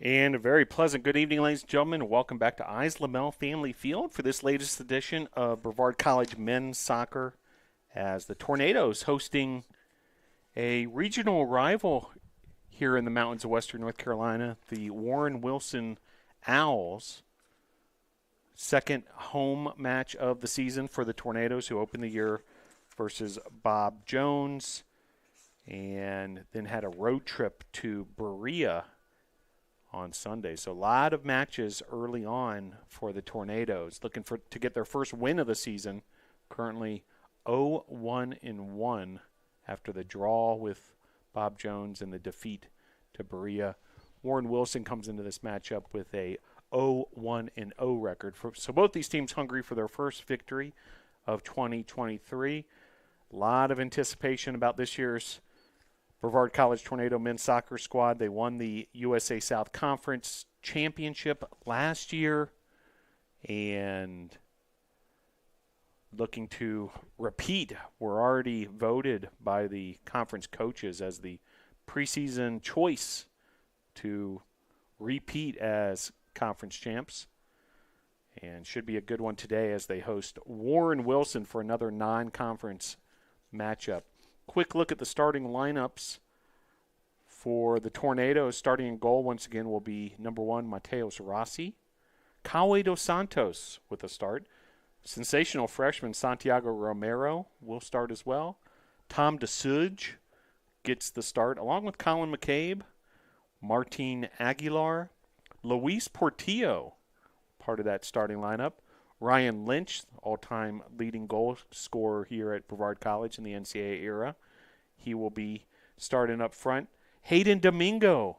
And a very pleasant good evening, ladies and gentlemen. Welcome back to Eyes Lamel Family Field for this latest edition of Brevard College men's soccer as the Tornadoes hosting a regional rival here in the mountains of western North Carolina, the Warren Wilson Owls. Second home match of the season for the Tornadoes, who opened the year versus Bob Jones and then had a road trip to Berea on Sunday. So a lot of matches early on for the Tornadoes, looking to get their first win of the season. Currently 0-1-1 after the draw with Bob Jones and the defeat to Berea. Warren Wilson comes into this matchup with a 0-1-0 record. So both these teams hungry for their first victory of 2023. A lot of anticipation about this year's Brevard College Tornado men's soccer squad. They won the USA South Conference Championship last year and looking to repeat. Were already voted by the conference coaches as the preseason choice to repeat as conference champs. And should be a good one today as they host Warren Wilson for another non-conference matchup. Quick look at the starting lineups for the Tornadoes. Starting in goal once again will be number 1, Mateos Rossi. Kawe dos Santos with a start. Sensational freshman Santiago Romero will start as well. Tom DeSuge gets the start along with Colin McCabe, Martin Aguilar, Luis Portillo, part of that starting lineup. Ryan Lynch, all-time leading goal scorer here at Brevard College in the NCAA era. He will be starting up front. Hayden Domingo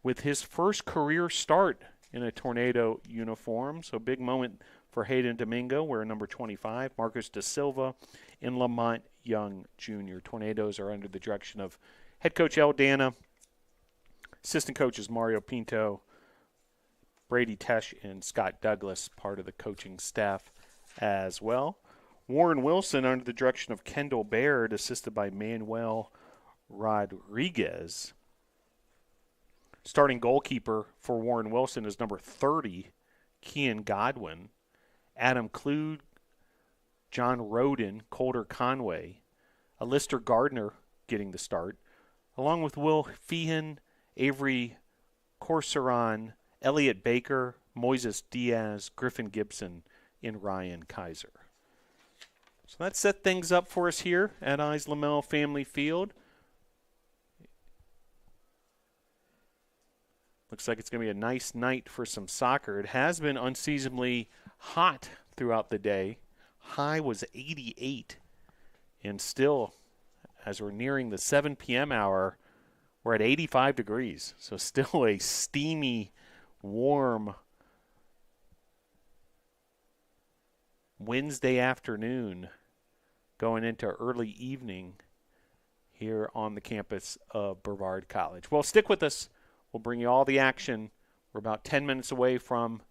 with his first career start in a Tornado uniform. So big moment for Hayden Domingo, wearing number 25. Marcus Da Silva and Lamont Young Jr. Tornadoes are under the direction of head coach El Dana, assistant coaches Mario Pinto, Brady Tesh, and Scott Douglas, part of the coaching staff as well. Warren Wilson under the direction of Kendall Baird, assisted by Manuel Rodriguez. Starting goalkeeper for Warren Wilson is number 30, Kian Godwin. Adam Kluge, John Roden, Colter Conway, Alistair Gardner getting the start, along with Will Feehan, Avery Corsaron, Elliot Baker, Moises Diaz, Griffin Gibson, and Ryan Kaiser. So that set things up for us here at Eyes Lamel Family Field. Looks like it's going to be a nice night for some soccer. It has been unseasonably hot throughout the day. High was 88. And still, as we're nearing the 7 p.m. hour, we're at 85 degrees. So still a steamy, warm Wednesday afternoon going into early evening here on the campus of Brevard College. Well, stick with us. We'll bring you all the action. We're about 10 minutes away from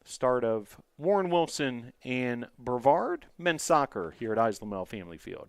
the start of Warren Wilson and Brevard men's soccer here at Eyes Lamel Family Field.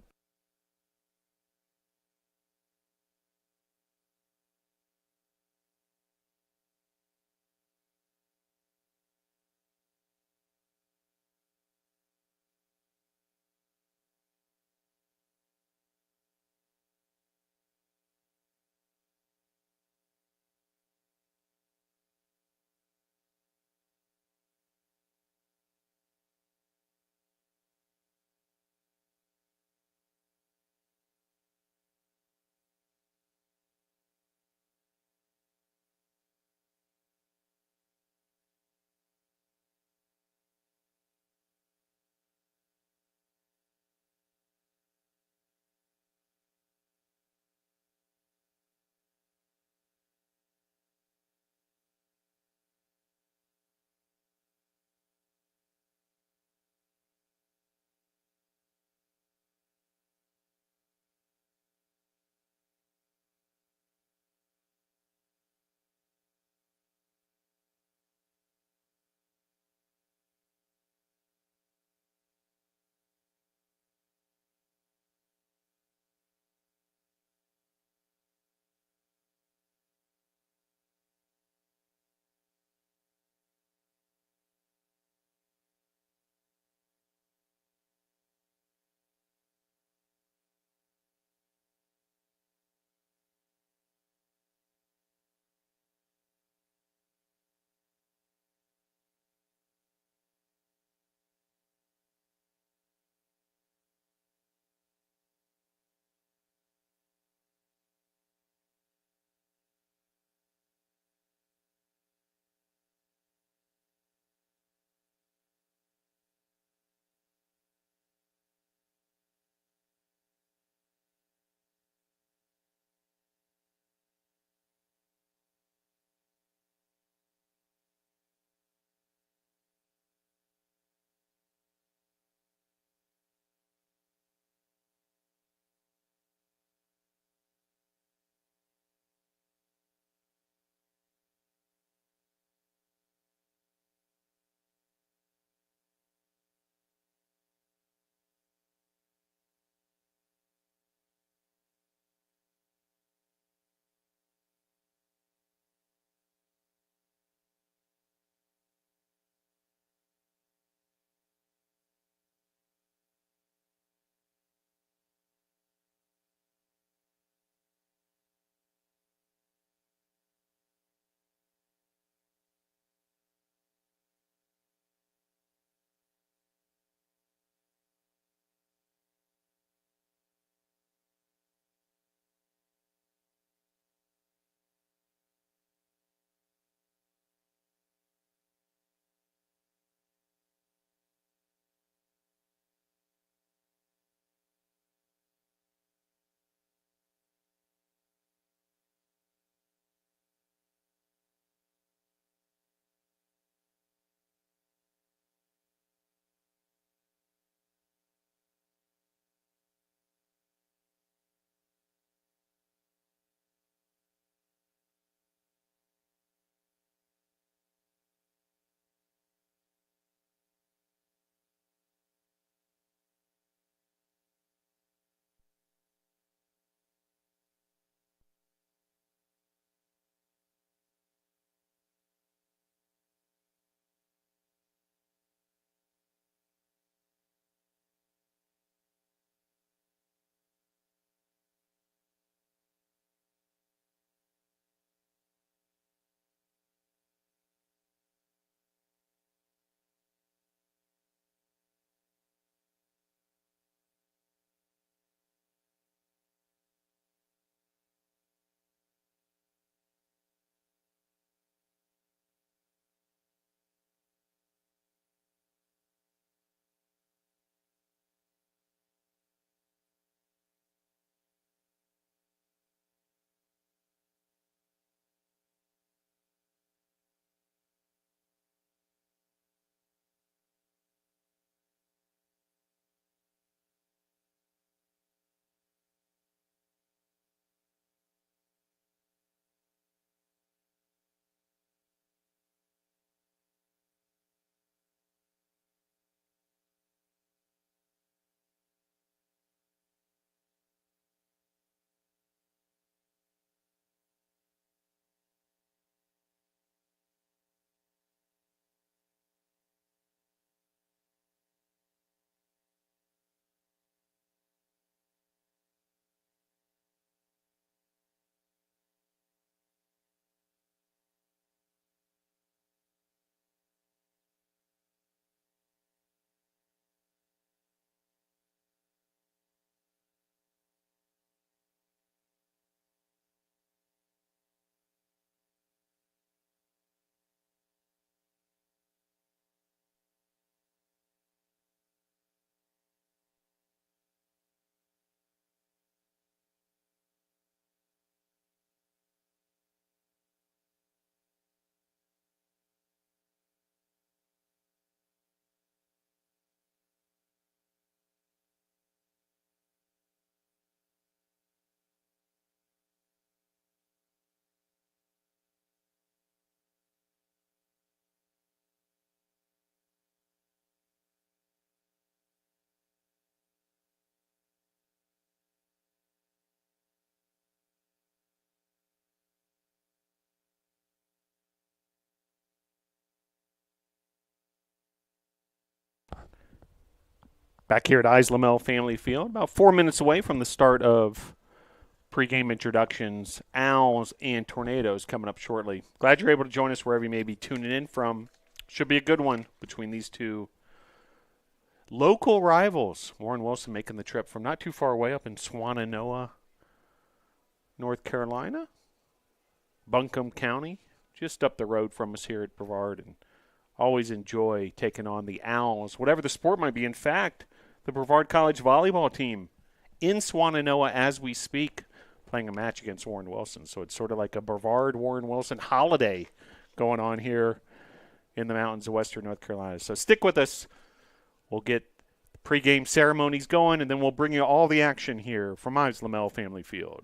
Back here at Islamel Family Field, about 4 minutes away from the start of pregame introductions. Owls and Tornadoes coming up shortly. Glad you're able to join us wherever you may be tuning in from. Should be a good one between these two local rivals. Warren Wilson making the trip from not too far away up in Swannanoa, North Carolina. Buncombe County, just up the road from us here at Brevard, and always enjoy taking on the Owls, whatever the sport might be. In fact, the Brevard College volleyball team in Swannanoa as we speak, playing a match against Warren Wilson. So it's sort of like a Brevard-Warren Wilson holiday going on here in the mountains of western North Carolina. So stick with us. We'll get the pregame ceremonies going, and then we'll bring you all the action here from Islamel Family Field.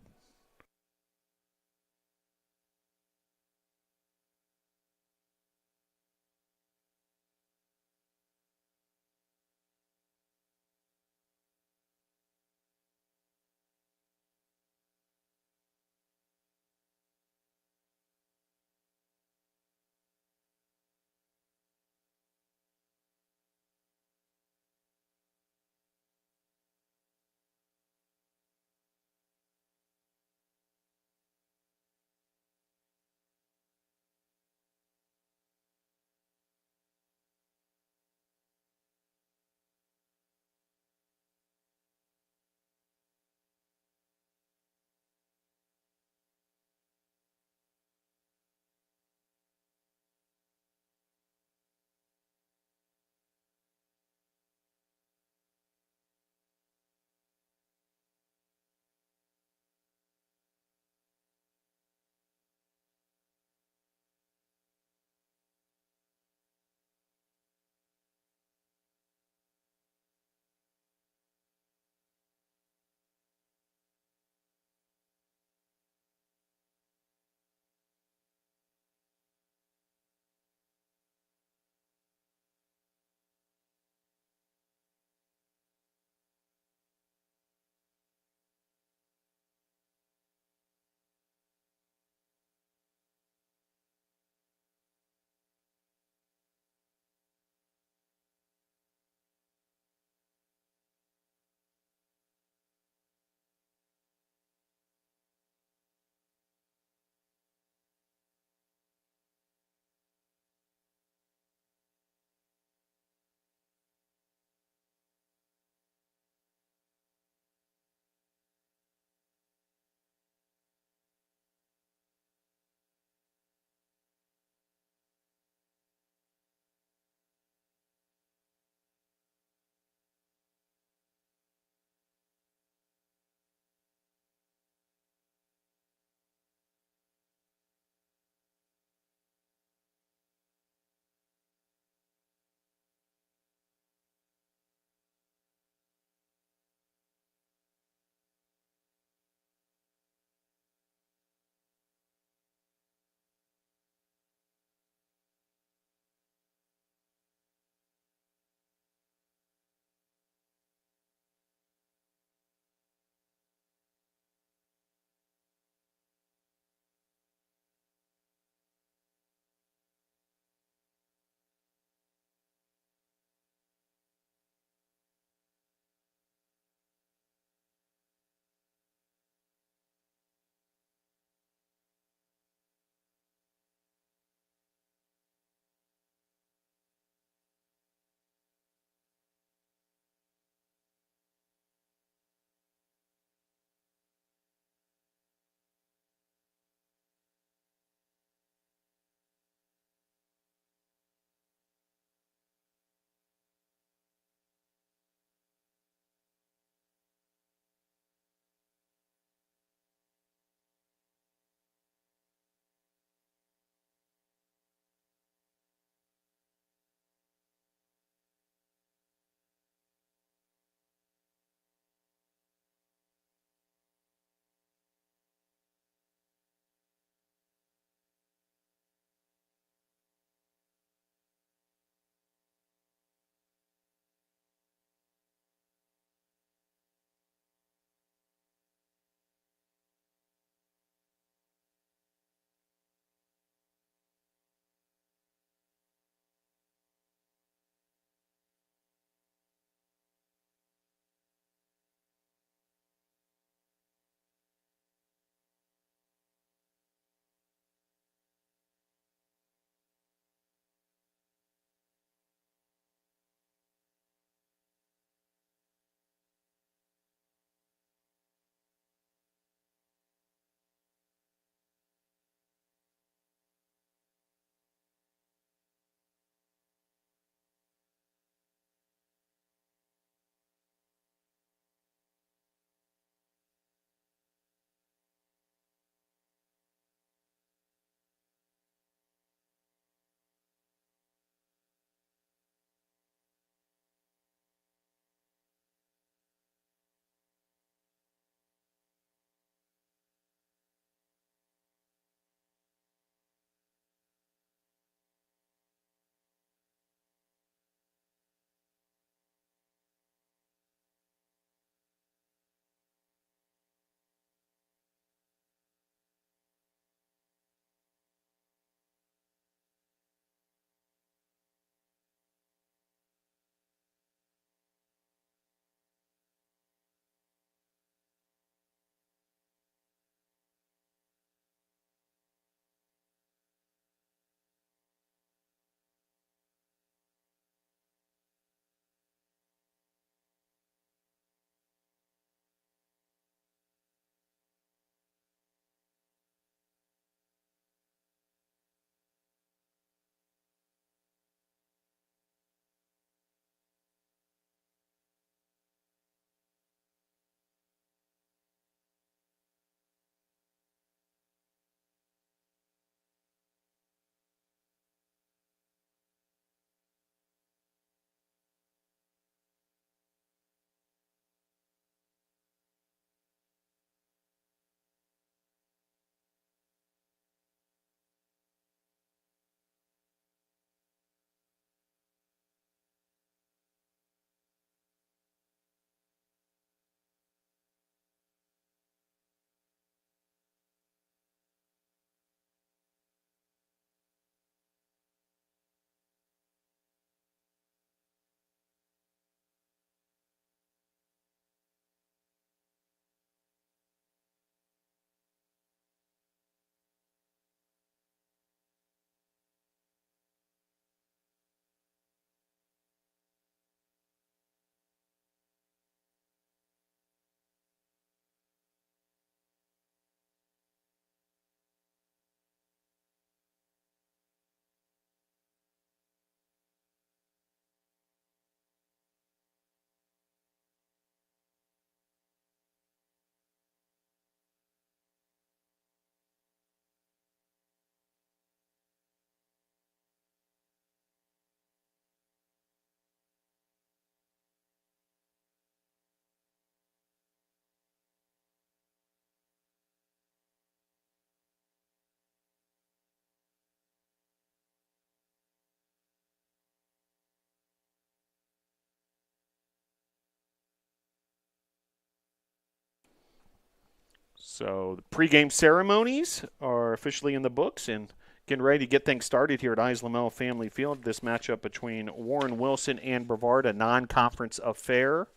So the pregame ceremonies are officially in the books and getting ready to get things started here at Islamel Family Field. This matchup between Warren Wilson and Brevard, a non-conference affair.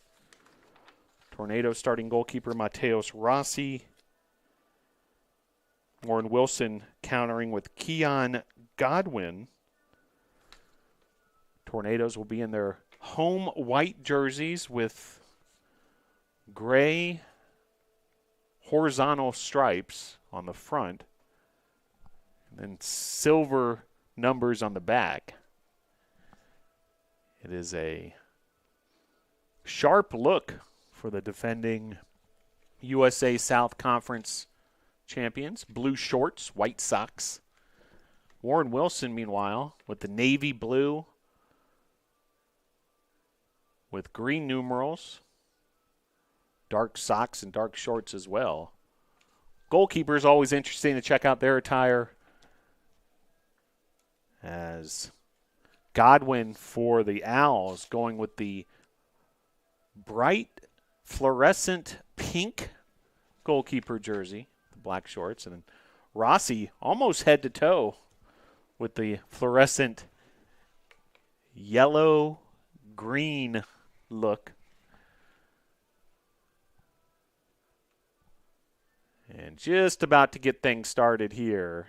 Tornado starting goalkeeper Mateos Rossi. Warren Wilson countering with Keon Godwin. Tornadoes will be in their home white jerseys with gray horizontal stripes on the front and then silver numbers on the back. It is a sharp look for the defending USA South Conference champions. Blue shorts, white socks. Warren Wilson, meanwhile, with the navy blue with green numerals, dark socks and dark shorts as well. Goalkeepers, always interesting to check out their attire, as Godwin for the Owls going with the bright fluorescent pink goalkeeper jersey, the black shorts, and then Rossi almost head to toe with the fluorescent yellow green look. And just about to get things started here.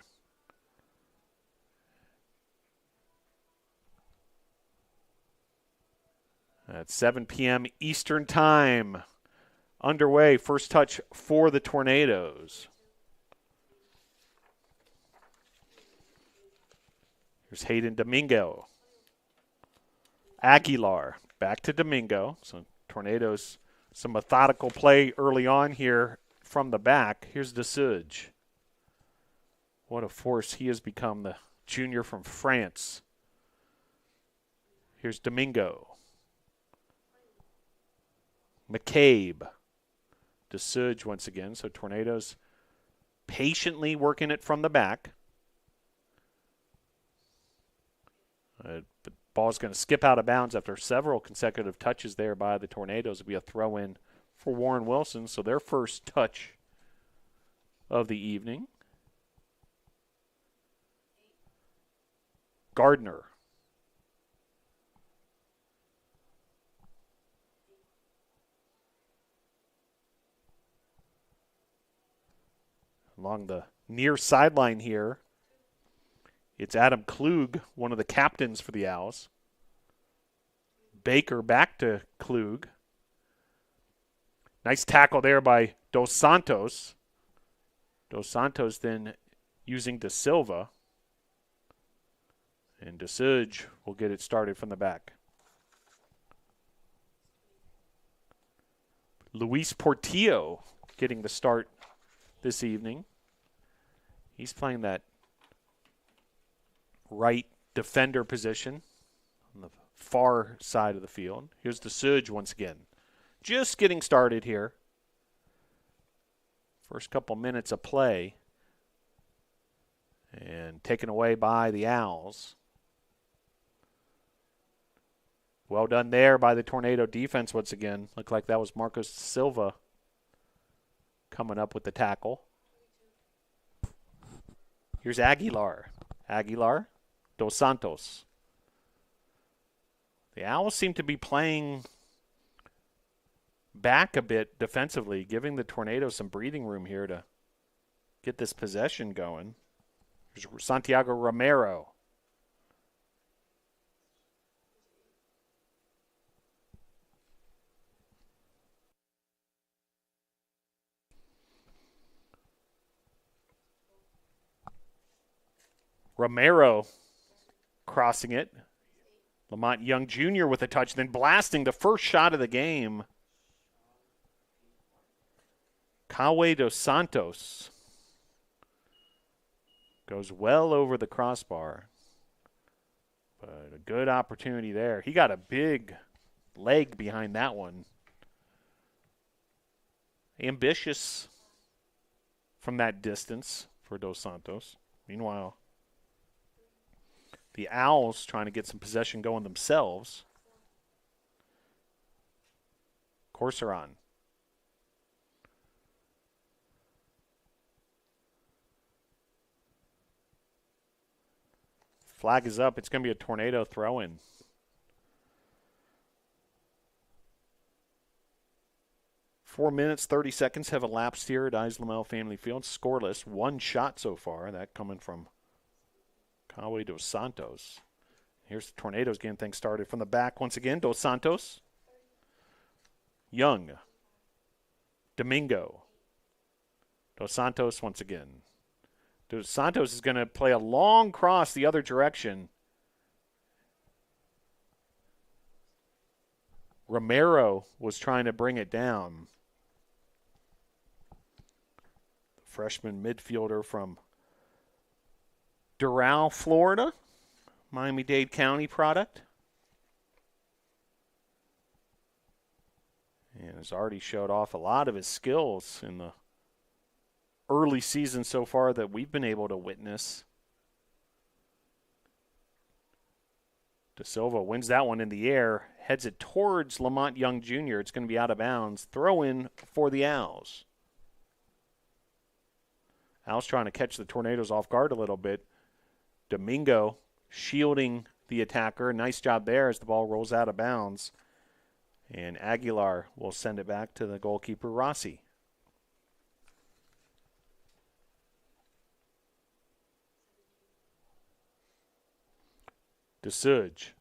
At 7 p.m. Eastern Time. Underway. First touch for the Tornadoes. Here's Hayden Domingo. Aguilar. Back to Domingo. So Tornadoes, some methodical play early on here from the back. Here's DeSuge. What a force he has become, the junior from France. Here's Domingo. McCabe. DeSuge once again. So Tornadoes patiently working it from the back. The ball's going to skip out of bounds after several consecutive touches there by the Tornadoes. It'll be a throw-in for Warren Wilson. So their first touch of the evening. Gardner. Along the near sideline here, it's Adam Klug, one of the captains for the Owls. Baker back to Klug. Nice tackle there by Dos Santos. Dos Santos then using De Silva. And DeSuge will get it started from the back. Luis Portillo getting the start this evening. He's playing that right defender position on the far side of the field. Here's DeSuge once again. Just getting started here. First couple minutes of play. And taken away by the Owls. Well done there by the Tornado defense once again. Looked like that was Marcos Silva coming up with the tackle. Here's Aguilar. Aguilar, Dos Santos. The Owls seem to be playing back a bit defensively, giving the Tornadoes some breathing room here to get this possession going. Here's Santiago Romero. Romero crossing it. Lamont Young Jr. with a touch, then blasting the first shot of the game. Kawe Dos Santos goes well over the crossbar. But a good opportunity there. He got a big leg behind that one. Ambitious from that distance for Dos Santos. Meanwhile, the Owls trying to get some possession going themselves. Corseron. Flag is up. It's going to be a tornado throw-in. Four minutes, 30 seconds have elapsed here at Islamel Family Field. Scoreless. One shot so far. That coming from Conway Dos Santos. Here's the Tornadoes getting things started from the back once again. Dos Santos. Young. Domingo. Dos Santos once again. Dos Santos is going to play a long cross the other direction. Romero was trying to bring it down. The freshman midfielder from Doral, Florida. Miami-Dade County product. And has already showed off a lot of his skills in the early season so far that we've been able to witness. De Silva wins that one in the air, heads it towards Lamont Young Jr. It's going to be out of bounds. Throw in for the Owls. Owls trying to catch the Tornadoes off guard a little bit. Domingo shielding the attacker. Nice job there as the ball rolls out of bounds. And Aguilar will send it back to the goalkeeper, Rossi. DeSuge.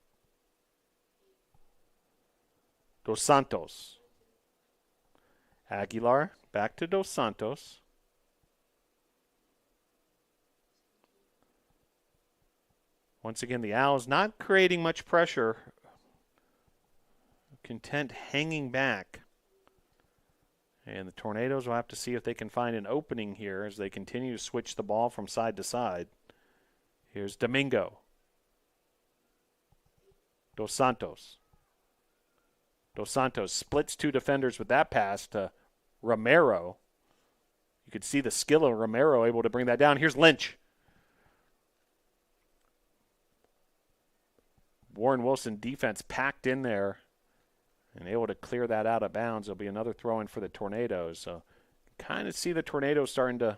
Dos Santos. Aguilar back to Dos Santos. Once again, the Owls not creating much pressure. Content hanging back. And the Tornadoes will have to see if they can find an opening here as they continue to switch the ball from side to side. Here's Domingo. Dos Santos. Dos Santos splits two defenders with that pass to Romero. You could see the skill of Romero able to bring that down. Here's Lynch. Warren Wilson defense packed in there and able to clear that out of bounds. There'll be another throw-in for the Tornadoes. So kind of see the Tornadoes starting to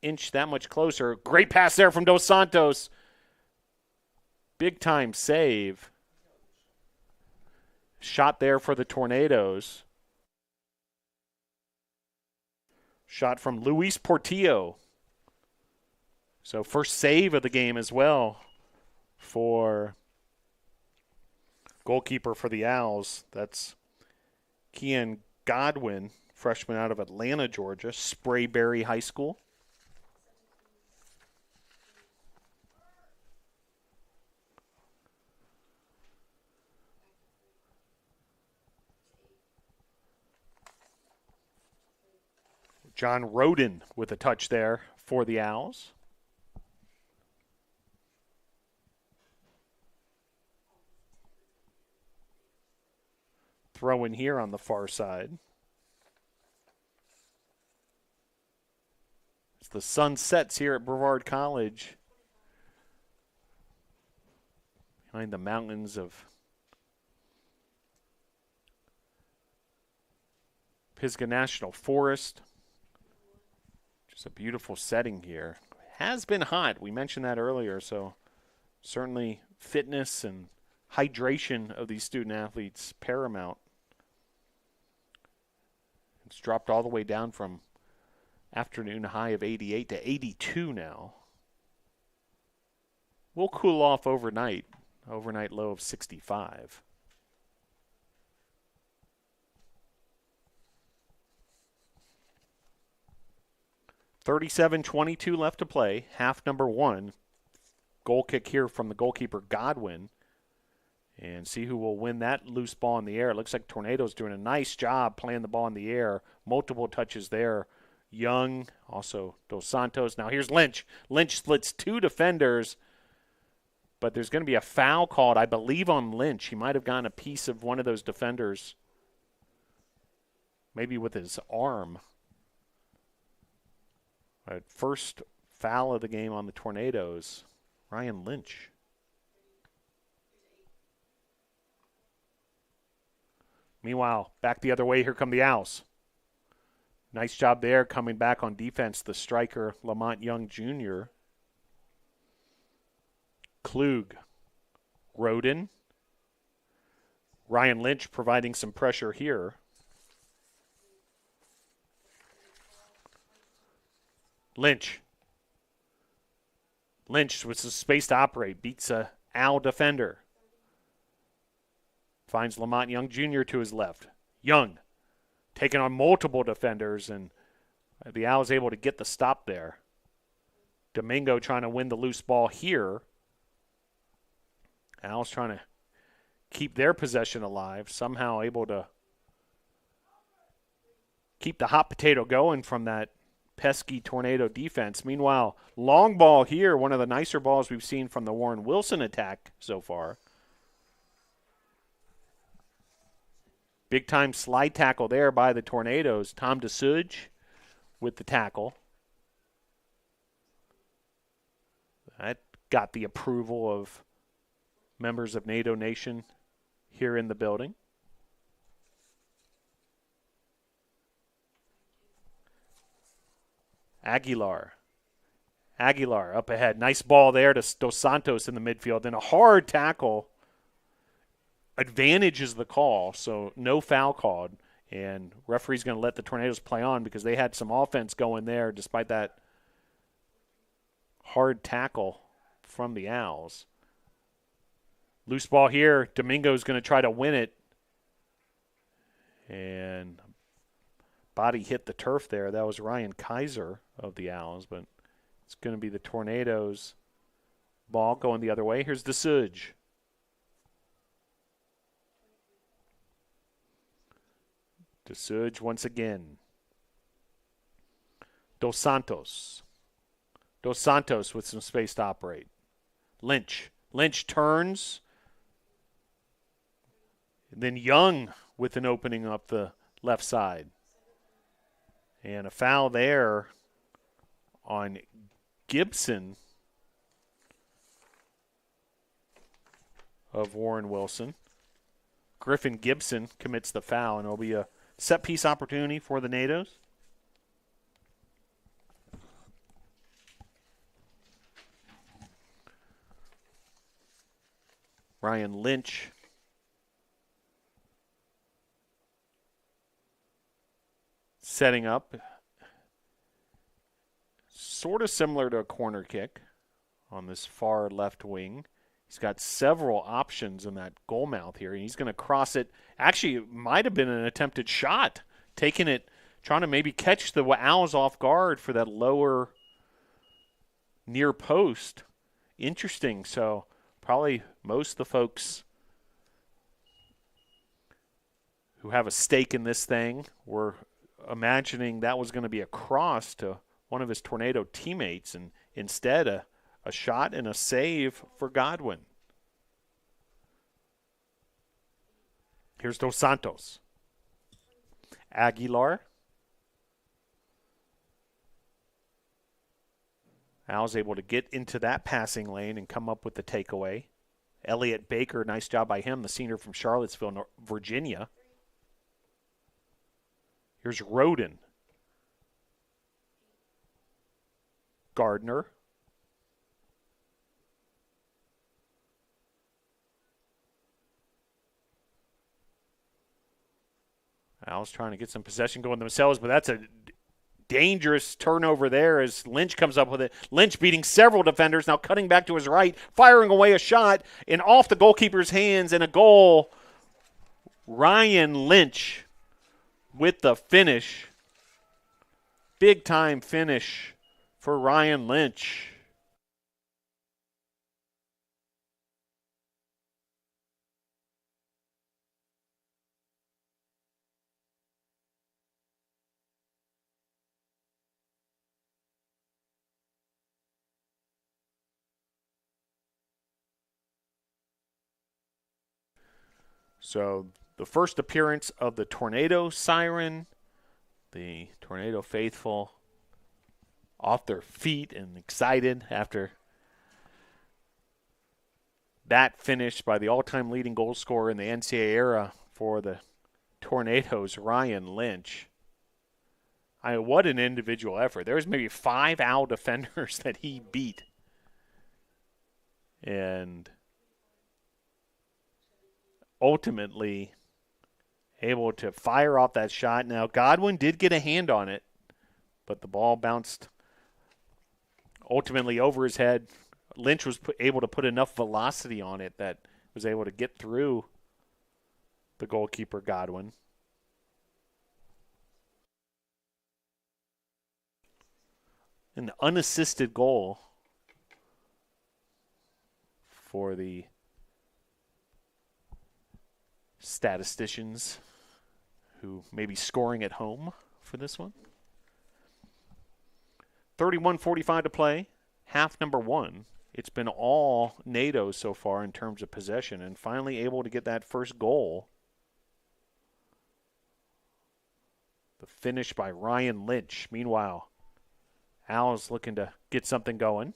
inch that much closer. Great pass there from Dos Santos. Big-time save. Shot there for the Tornadoes. Shot from Luis Portillo. So first save of the game as well for goalkeeper for the Owls. That's Kian Godwin, freshman out of Atlanta, Georgia, Sprayberry High School. John Roden with a touch there for the Owls. Throw in here on the far side. As the sun sets here at Brevard College, behind the mountains of Pisgah National Forest. Just a beautiful setting here. Has been hot. We mentioned that earlier, so certainly fitness and hydration of these student athletes paramount. It's dropped all the way down from afternoon high of 88 to 82 now. We'll cool off overnight. Overnight low of 65. .37-22 left to play. Half number one. Goal kick here from the goalkeeper, Godwin. And see who will win that loose ball in the air. It looks like Tornadoes doing a nice job playing the ball in the air. Multiple touches there. Young, also Dos Santos. Now here's Lynch. Lynch splits two defenders, but there's going to be a foul called, I believe, on Lynch. He might have gotten a piece of one of those defenders, maybe with his arm. All right, first foul of the game on the Tornadoes, Ryan Lynch. Meanwhile, back the other way, here come the Owls. Nice job there coming back on defense, the striker, Lamont Young Jr. Klug. Roden. Ryan Lynch providing some pressure here. Lynch with the space to operate. Beats a Al defender. Finds Lamont Young Jr. to his left. Young taking on multiple defenders, and the Al is able to get the stop there. Domingo trying to win the loose ball here. Al's trying to keep their possession alive, somehow able to keep the hot potato going from that pesky Tornado defense. Meanwhile, long ball here, one of the nicer balls we've seen from the Warren Wilson attack so far. Big-time slide tackle there by the Tornadoes. Tom DeSuge with the tackle. That got the approval of members of NATO Nation here in the building. Aguilar up ahead. Nice ball there to Dos Santos in the midfield. And a hard tackle advantages the call, so no foul called. And referee's going to let the Tornadoes play on because they had some offense going there despite that hard tackle from the Owls. Loose ball here. Domingo's going to try to win it. And body hit the turf there. That was Ryan Kaiser of the Owls, but it's going to be the Tornadoes' ball going the other way. Here's DeSuge. DeSuge once again. Dos Santos with some space to operate. Lynch turns. And then Young with an opening up the left side. And a foul there on Gibson of Warren Wilson. Griffin Gibson commits the foul, and it'll be a set-piece opportunity for the NATOs. Ryan Lynch setting up. Sort of similar to a corner kick on this far left wing. He's got several options in that goal mouth here, and he's going to cross it. Actually, it might have been an attempted shot, taking it, trying to maybe catch the Owls off guard for that lower near post. Interesting. So probably most of the folks who have a stake in this thing were imagining that was going to be a cross to one of his Tornado teammates, and instead a shot and a save for Godwin. Here's Dos Santos. Aguilar. Al's able to get into that passing lane and come up with the takeaway. Elliot Baker, nice job by him, the senior from Charlottesville, Virginia. Here's Roden. Gardner. Al's trying to get some possession going themselves, but that's a dangerous turnover there as Lynch comes up with it. Lynch beating several defenders, now cutting back to his right, firing away a shot, and off the goalkeeper's hands, and a goal. Ryan Lynch with the finish. Big-time finish for Ryan Lynch. So the first appearance of the Tornado Siren, the Tornado faithful off their feet and excited after that finish by the all-time leading goal scorer in the NCAA era for the Tornadoes, Ryan Lynch. What an individual effort. There was maybe 5 Owl defenders that he beat. and ultimately able to fire off that shot. Now, Godwin did get a hand on it, but the ball bounced ultimately over his head. Lynch was able to put enough velocity on it that was able to get through the goalkeeper, Godwin. An unassisted goal for the statisticians who may be scoring at home for this one. 31:45 to play. Half number one. It's been all NATO so far in terms of possession, and finally able to get that first goal. The finish by Ryan Lynch. Meanwhile, Al's looking to get something going.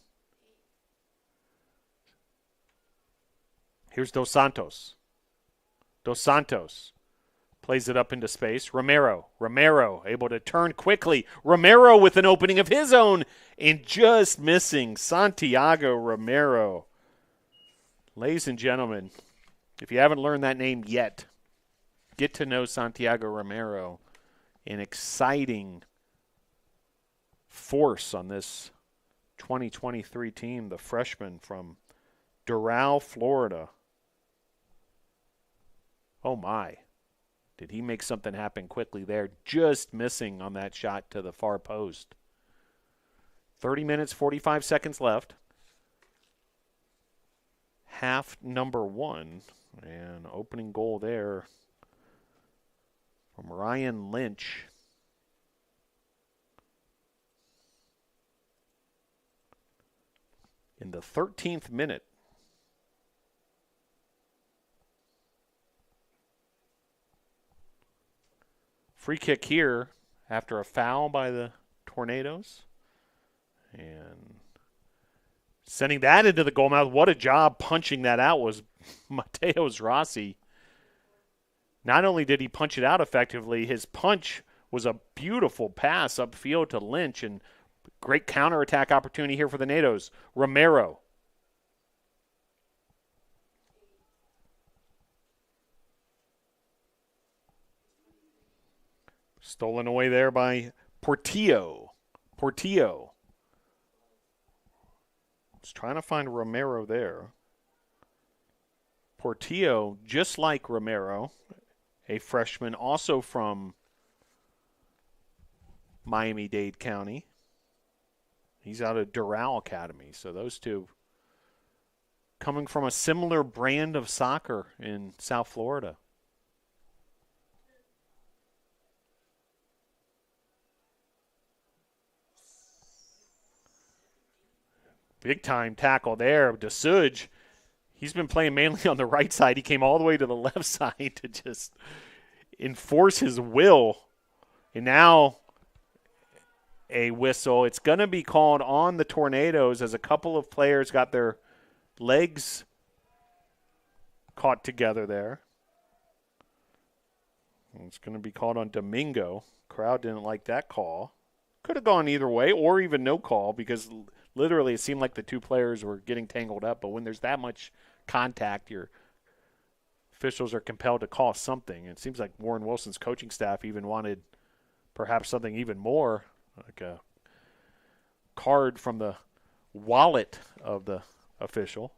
Here's Dos Santos. Dos Santos plays it up into space. Romero able to turn quickly. Romero with an opening of his own and just missing. Santiago Romero. Ladies and gentlemen, if you haven't learned that name yet, get to know Santiago Romero. An exciting force on this 2023 team, the freshman from Doral, Florida. Oh my. Did he make something happen quickly there? Just missing on that shot to the far post. 30 minutes, 45 seconds left. Half number one. And opening goal there from Ryan Lynch. In the 13th minute. Free kick here after a foul by the Tornadoes. And sending that into the goal mouth. What a job punching that out was Mateos Rossi. Not only did he punch it out effectively, his punch was a beautiful pass upfield to Lynch, and great counterattack opportunity here for the NATOs. Romero. Stolen away there by Portillo. Just trying to find Romero there. Portillo, just like Romero, a freshman also from Miami-Dade County. He's out of Doral Academy. So those two coming from a similar brand of soccer in South Florida. Big time tackle there. DeSuge, he's been playing mainly on the right side. He came all the way to the left side to just enforce his will. And now a whistle. It's going to be called on the Tornadoes as a couple of players got their legs caught together there. And it's going to be called on Domingo. Crowd didn't like that call. Could have gone either way or even no call because literally it seemed like the two players were getting tangled up. But when there's that much contact, your officials are compelled to call something. It seems like Warren Wilson's coaching staff even wanted perhaps something even more, like a card from the wallet of the official.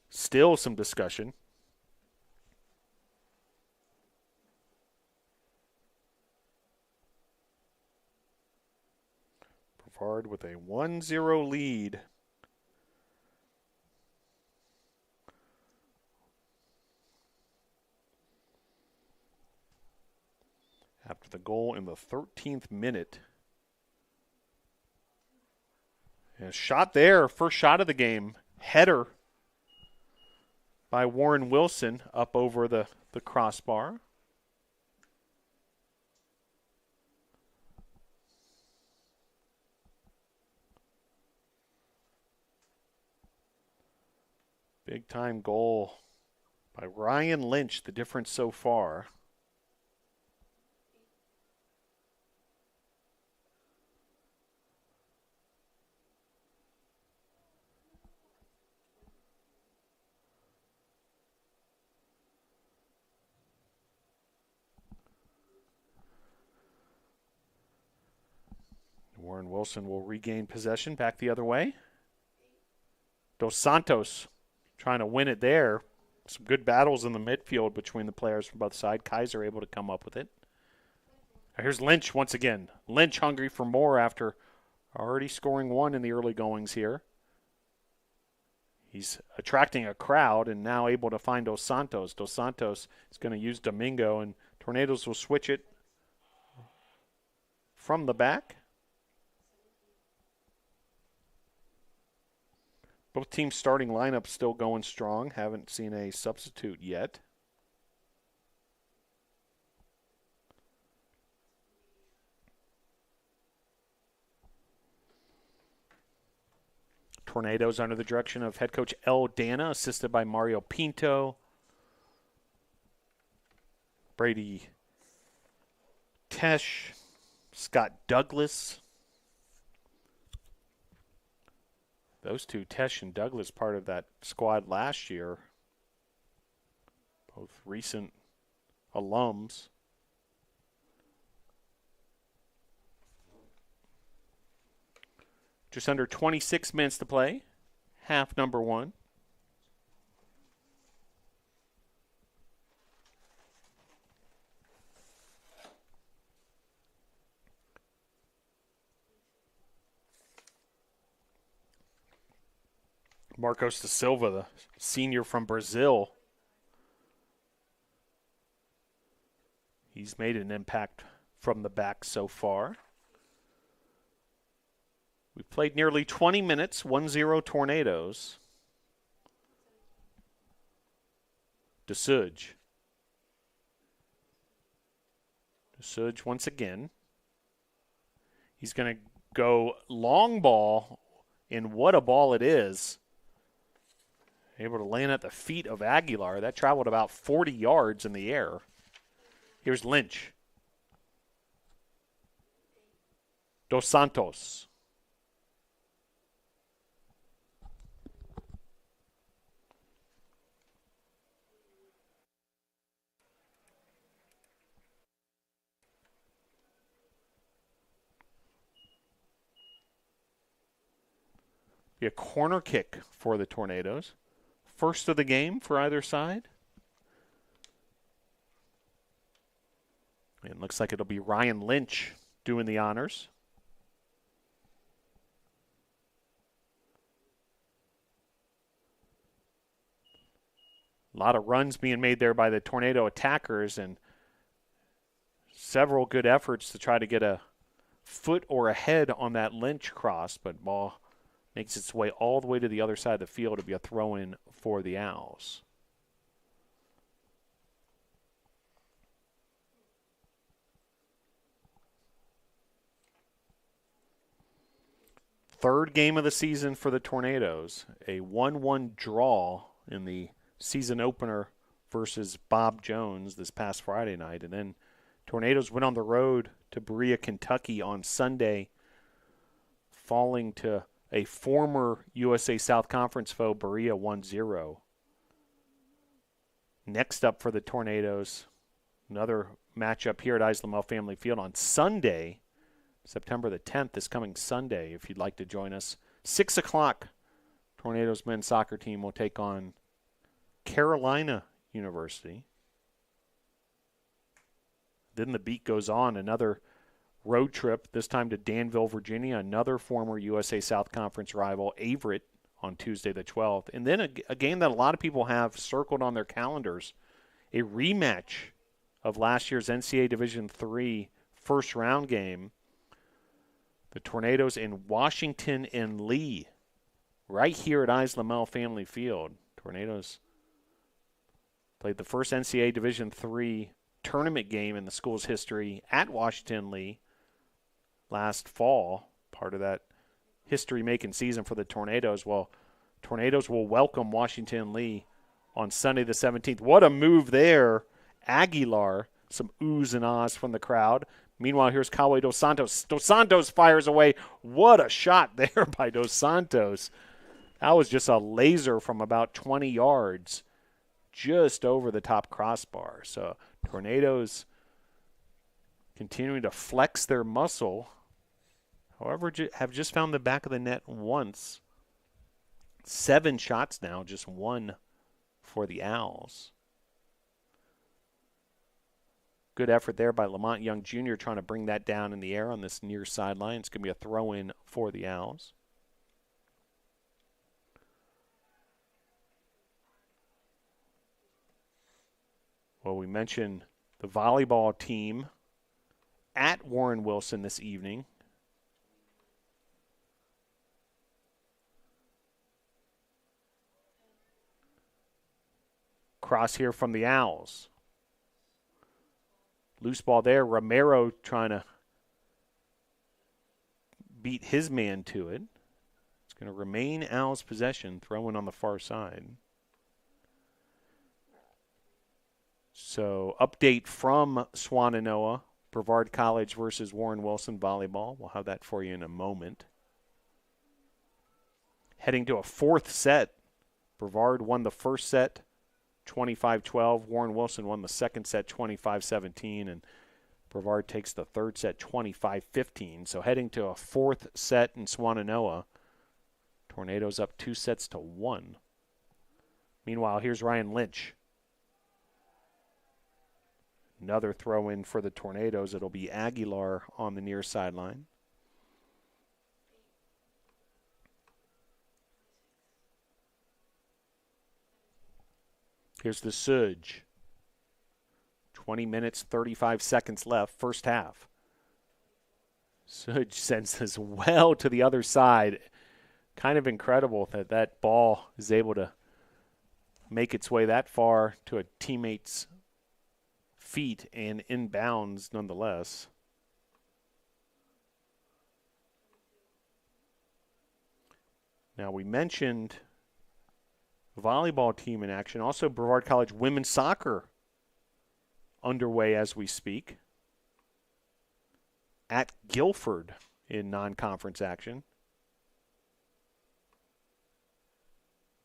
Still some discussion. Brevard with a 1-0 lead. After the goal in the 13th minute. And a shot there, first shot of the game. Header by Warren Wilson up over the crossbar. Big time goal by Ryan Lynch, the difference so far. Wilson will regain possession back the other way. Dos Santos trying to win it there. Some good battles in the midfield between the players from both sides. Kaiser able to come up with it. Here's Lynch once again. Lynch hungry for more after already scoring one in the early goings here. He's attracting a crowd and now able to find Dos Santos. Dos Santos is going to use Domingo, and Tornadoes will switch it from the back. Both teams' starting lineups still going strong. Haven't seen a substitute yet. Tornadoes under the direction of head coach El Dana, assisted by Mario Pinto, Brady Tesh, Scott Douglas. Those two, Tesh and Douglas, part of that squad last year. Both recent alums. Just under 26 minutes to play. Half number one. Marcos da Silva, the senior from Brazil. He's made an impact from the back so far. We've played nearly 20 minutes, 1-0 Tornadoes. DeSuge. DeSuge once again. He's going to go long ball, and what a ball it is. Able to land at the feet of Aguilar. That traveled about 40 yards in the air. Here's Lynch. Dos Santos. Be a corner kick for the Tornadoes. First of the game for either side. It looks like it'll be Ryan Lynch doing the honors. A lot of runs being made there by the Tornado attackers and several good efforts to try to get a foot or a head on that Lynch cross, but ball makes its way all the way to the other side of the field to be a throw-in for the Owls. Third game of the season for the Tornadoes. A 1-1 draw in the season opener versus Bob Jones this past Friday night. And then Tornadoes went on the road to Berea, Kentucky on Sunday, falling to a former USA South Conference foe, Berea 1-0. Next up for the Tornadoes, another matchup here at Islamel Family Field on Sunday, September the 10th, this coming Sunday, if you'd like to join us. 6 o'clock, Tornadoes men's soccer team will take on Carolina University. Then the beat goes on, another road trip, this time to Danville, Virginia, another former USA South Conference rival, Averett, on Tuesday the 12th. And then a game that a lot of people have circled on their calendars, a rematch of last year's NCAA Division III first round game. The Tornadoes in Washington and Lee, right here at Islamel Family Field. Tornadoes played the first NCAA Division III tournament game in the school's history at Washington Lee last fall, part of that history-making season for the Tornadoes. Well, Tornadoes will welcome Washington Lee on Sunday the 17th. What a move there. Aguilar, some oohs and ahs from the crowd. Meanwhile, here's Kawe Dos Santos. Dos Santos fires away. What a shot there by Dos Santos. That was just a laser from about 20 yards, just over the top crossbar. So Tornadoes continuing to flex their muscle However, have just found the back of the net once. 7 shots now, just 1 for the Owls. Good effort there by Lamont Young Jr. trying to bring that down in the air on this near sideline. It's going to be a throw-in for the Owls. Well, we mentioned the volleyball team at Warren Wilson this evening. Cross here from the Owls. Loose ball there. Romero trying to beat his man to it. It's going to remain Owls' possession, throwing on the far side. So, update from Swannanoa, Brevard College versus Warren Wilson volleyball. We'll have that for you in a moment. Heading to a 4th set. Brevard won the first set 25-12. Warren Wilson won the second set 25-17. And Brevard takes the third set 25-15. So heading to a 4th set in Swannanoa. Tornadoes up 2-1. Meanwhile, here's Ryan Lynch. Another throw in for the Tornadoes. It'll be Aguilar on the near sideline. Here's the Suge. 20 minutes, 35 seconds left, first half. Suge sends this well to the other side. Kind of incredible that that ball is able to make its way that far to a teammate's feet and inbounds nonetheless. Now, we mentioned volleyball team in action. Also, Brevard College women's soccer underway as we speak. At Guilford in non-conference action.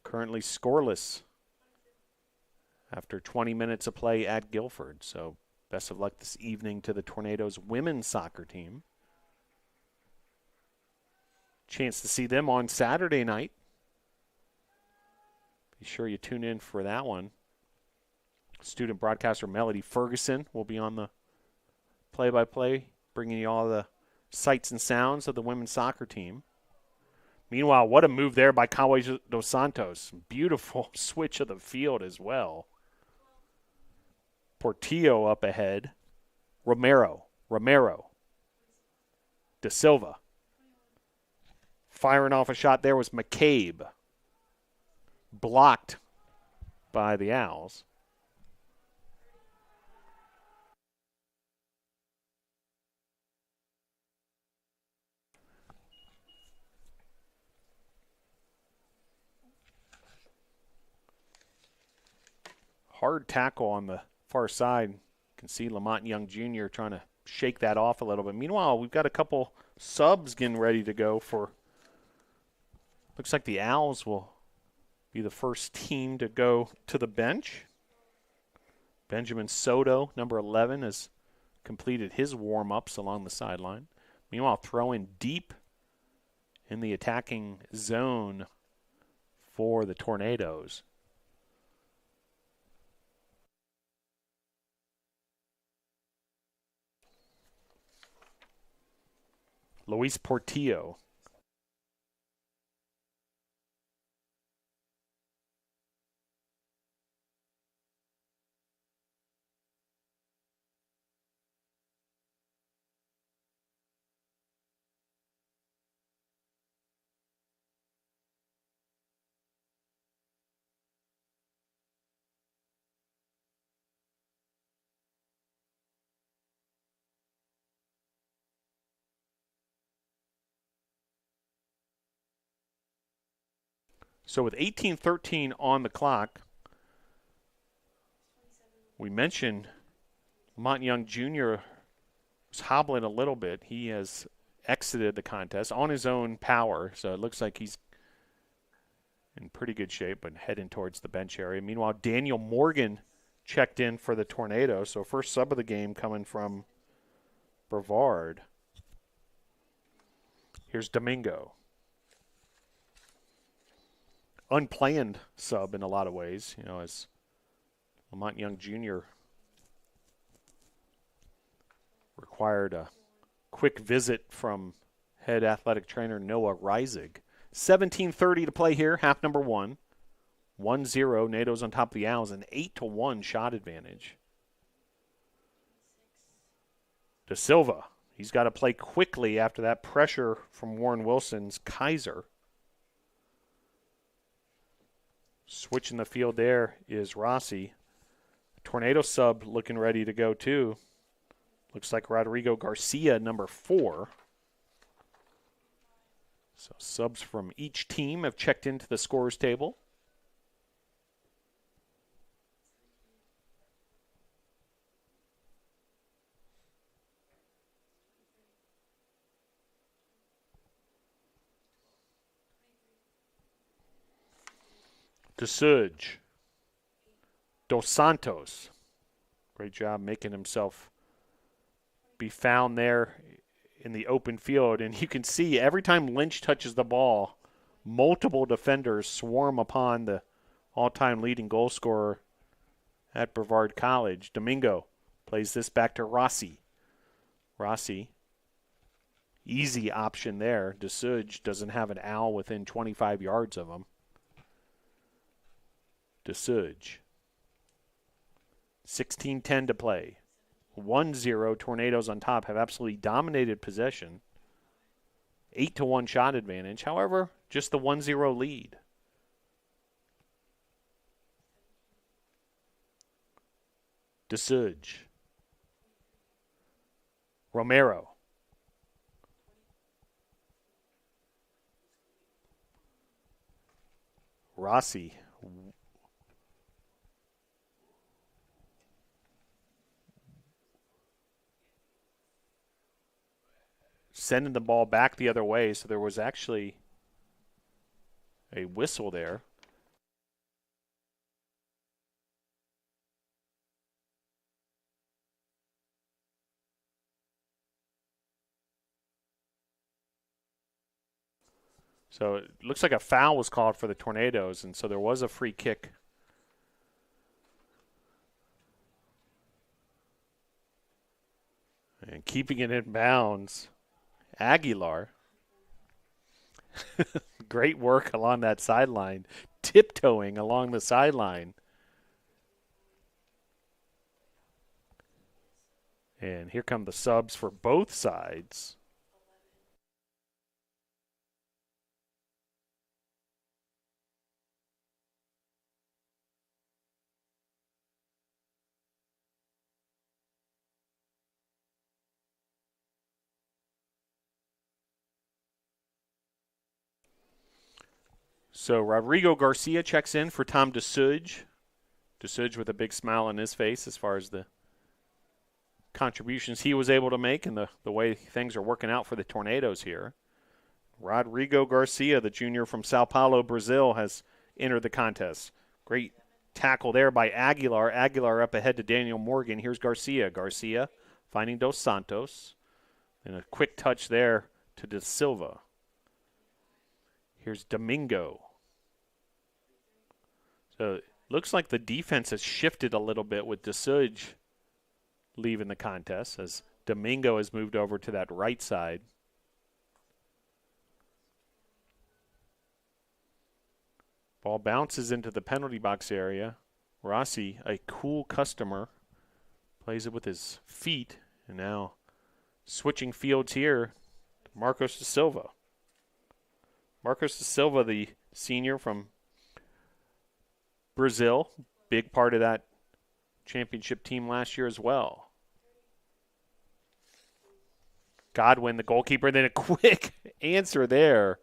Currently scoreless after 20 minutes of play at Guilford. So best of luck this evening to the Tornadoes women's soccer team. Chance to see them on Saturday night. Be sure you tune in for that one. Student broadcaster Melody Ferguson will be on the play-by-play, bringing you all the sights and sounds of the women's soccer team. Meanwhile, what a move there by Conway Dos Santos. Beautiful switch of the field as well. Portillo up ahead. Romero. De Silva. Firing off a shot there was McCabe. Blocked by the Owls. Hard tackle on the far side. You can see Lamont Young Jr. trying to shake that off a little bit. Meanwhile, we've got a couple subs getting ready to go for. Looks like the Owls will be the first team to go to the bench. Benjamin Soto, number 11, has completed his warm-ups along the sideline. Meanwhile, throwing deep in the attacking zone for the Tornadoes. Luis Portillo. So with 18:13 on the clock, we mentioned Lamont Young Jr. was hobbling a little bit. He has exited the contest on his own power, so it looks like he's in pretty good shape, but heading towards the bench area. Meanwhile, Daniel Morgan checked in for the Tornadoes, so first sub of the game coming from Brevard. Here's Domingo. Unplanned sub in a lot of ways, as Lamont Young Jr. required a quick visit from head athletic trainer Noah Reisig. 17:30 to play here, half number one. 1-0, NATO's on top of the Owls, an 8-1 shot advantage. De Silva, he's got to play quickly after that pressure from Warren Wilson's Kaiser. Switching the field there is Rossi. Tornado sub looking ready to go too. Looks like Rodrigo Garcia, number 4. So subs from each team have checked into the scorers table. DeSuge. Dos Santos. Great job making himself be found there in the open field. And you can see every time Lynch touches the ball, multiple defenders swarm upon the all-time leading goal scorer at Brevard College. Domingo plays this back to Rossi. Rossi, easy option there. DeSuge doesn't have an owl within 25 yards of him. DeSuge. 16:10 to play. 1-0, Tornadoes on top have absolutely dominated possession. 8-1 shot advantage. However, just the 1-0 lead. DeSuge. Romero. Rossi. Sending the ball back the other way, so there was actually a whistle there. So it looks like a foul was called for the Tornadoes, and so there was a free kick. And keeping it in bounds, Aguilar. Great work along that sideline, tiptoeing along the sideline. And here come the subs for both sides. So Rodrigo Garcia checks in for Tom DeSuge. DeSuge with a big smile on his face as far as the contributions he was able to make and the way things are working out for the Tornadoes here. Rodrigo Garcia, the junior from Sao Paulo, Brazil, has entered the contest. Great tackle there by Aguilar. Aguilar up ahead to Daniel Morgan. Here's Garcia. Garcia finding Dos Santos. And a quick touch there to De Silva. Here's Domingo. So it looks like the defense has shifted a little bit with DeSuge leaving the contest as Domingo has moved over to that right side. Ball bounces into the penalty box area. Rossi, a cool customer, plays it with his feet. And now switching fields here, Marcos de Silva. Marcos de Silva, the senior from Brazil, big part of that championship team last year as well. Godwin, the goalkeeper, then a quick answer there.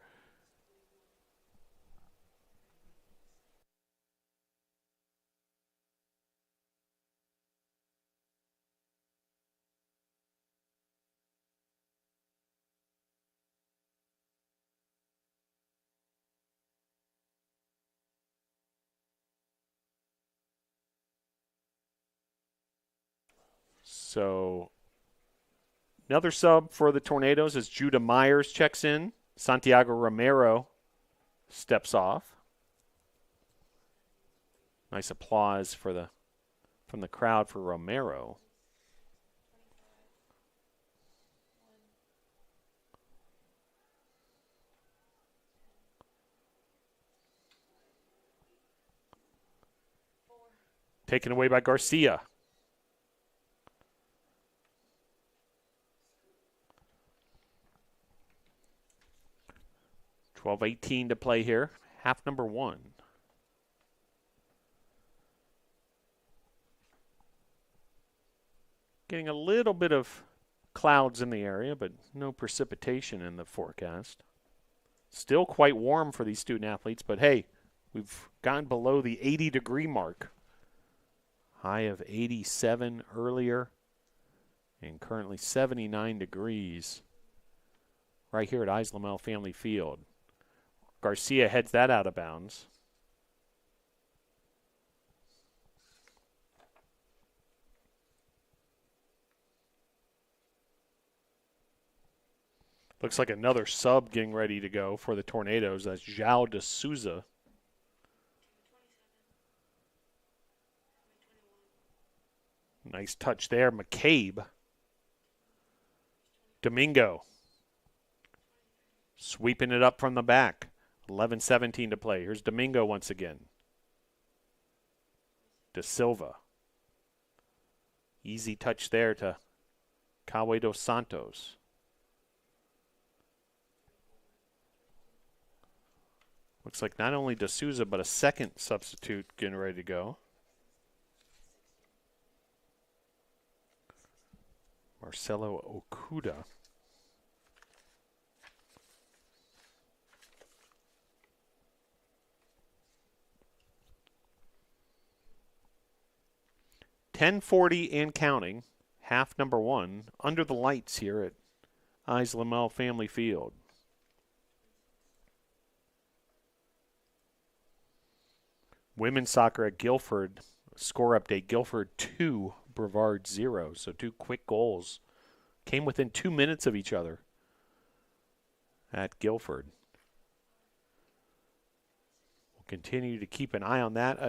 So another sub for the Tornadoes as Judah Myers checks in. Santiago Romero steps off. Nice applause from the crowd for Romero. Taken away by Garcia. $12:18 to play here. Half number one. Getting a little bit of clouds in the area, but no precipitation in the forecast. Still quite warm for these student athletes, but hey, we've gotten below the 80-degree mark. High of 87 earlier, and currently 79 degrees right here at Islamel Family Field. Garcia heads that out of bounds. Looks like another sub getting ready to go for the Tornadoes. That's João de Souza. Nice touch there. McCabe. Domingo. Sweeping it up from the back. 11:17 to play. Here's Domingo once again. De Silva. Easy touch there to Cauê dos Santos. Looks like not only De Souza, but a second substitute getting ready to go. Marcelo Okuda. $10:40 and counting. Half number one. Under the lights here at Islamel Family Field. Women's soccer at Guilford. Score update. Guilford 2, Brevard 0. So 2 quick goals. Came within 2 minutes of each other at Guilford. We'll continue to keep an eye on that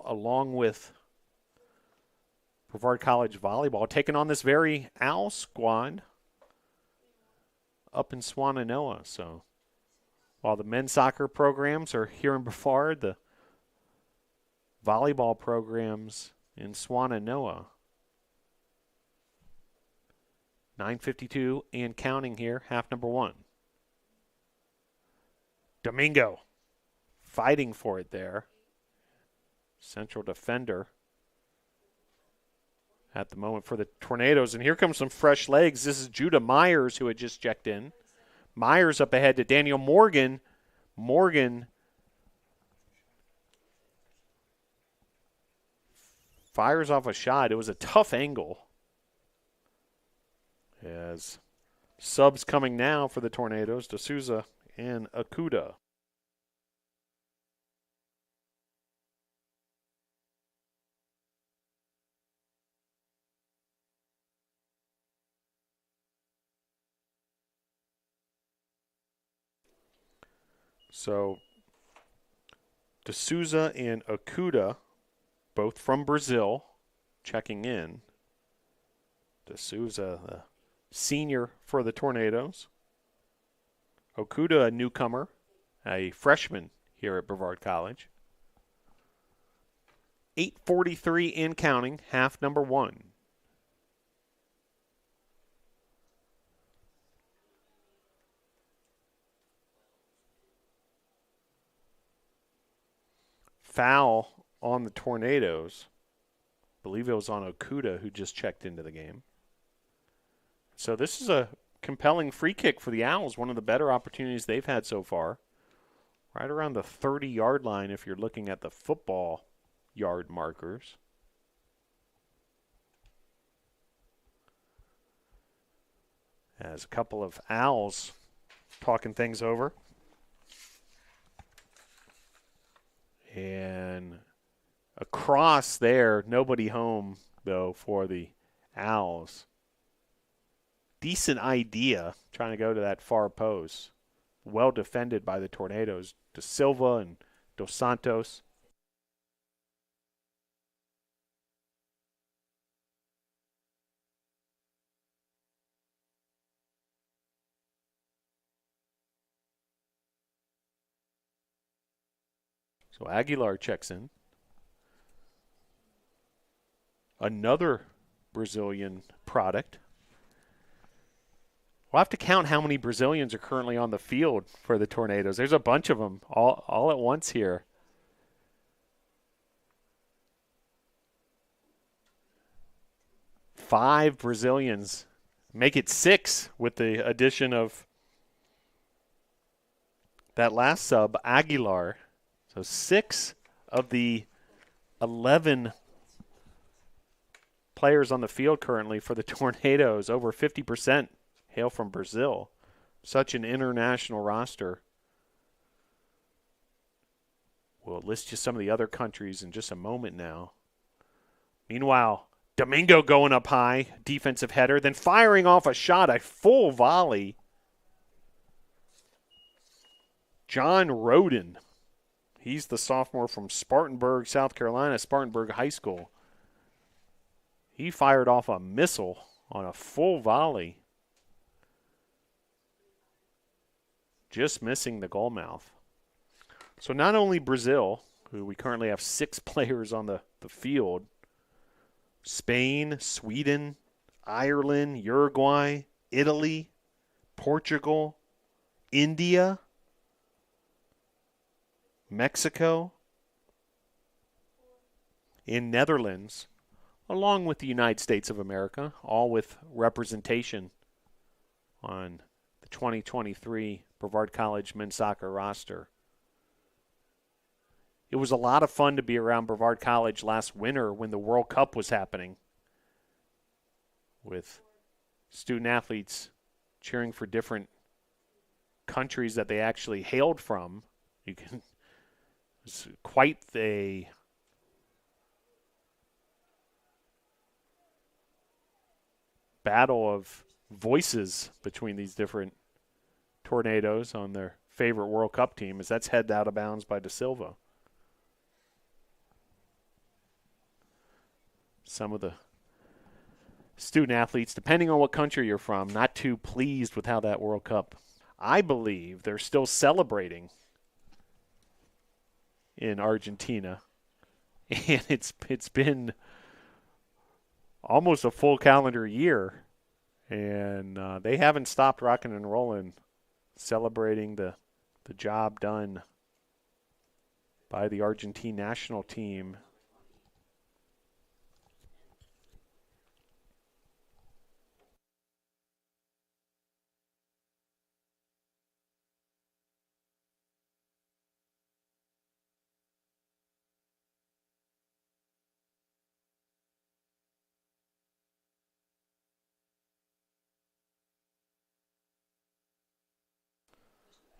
along with Brevard College volleyball taking on this very Owl squad up in Swannanoa. So while the men's soccer programs are here in Brevard, the volleyball programs in Swannanoa. 9:52 and counting here, half number one. Domingo fighting for it there. Central defender at the moment for the Tornadoes. And here comes some fresh legs. This is Judah Myers who had just checked in. Myers up ahead to Daniel Morgan. Morgan fires off a shot. It was a tough angle. As subs coming now for the Tornadoes, De Souza and Okuda. So De Souza and Okuda, both from Brazil, checking in. De Souza, the senior for the Tornadoes. Okuda, a newcomer, a freshman here at Brevard College. 8:43 and counting, half number one. Foul on the Tornadoes. I believe it was on Okuda, who just checked into the game. So this is a compelling free kick for the Owls, one of the better opportunities they've had so far. Right around the 30-yard line if you're looking at the football yard markers. As a couple of Owls talking things over. And across there, nobody home, though, for the Owls. Decent idea, trying to go to that far post. well defended by the Tornadoes. De Silva and Dos Santos. So Aguilar checks in. Another Brazilian product. We'll have to count how many Brazilians are currently on the field for the Tornadoes. There's a bunch of them all at once here. Five Brazilians. Make it six with the addition of that last sub, Aguilar. So 6 of the 11 players on the field currently for the Tornadoes, over 50%, hail from Brazil. Such an international roster. We'll list you some of the other countries in just a moment now. Meanwhile, Domingo going up high, defensive header, then firing off a shot, a full volley. John Roden. He's the sophomore from Spartanburg, South Carolina, Spartanburg High School. He fired off a missile on a full volley, just missing the goal mouth. So not only Brazil, who we currently have 6 players on the field, Spain, Sweden, Ireland, Uruguay, Italy, Portugal, India, Mexico, in Netherlands, along with the United States of America, all with representation on the 2023 Brevard College men's soccer roster. It was a lot of fun to be around Brevard College last winter when the World Cup was happening, with student athletes cheering for different countries that they actually hailed from. It's quite a battle of voices between these different Tornadoes on their favorite World Cup team, as that's headed out of bounds by De Silva. Some of the student athletes, depending on what country you're from, not too pleased with how that World Cup. I believe they're still celebrating in Argentina, and it's been almost a full calendar year, and they haven't stopped rocking and rolling, celebrating the job done by the Argentine national team.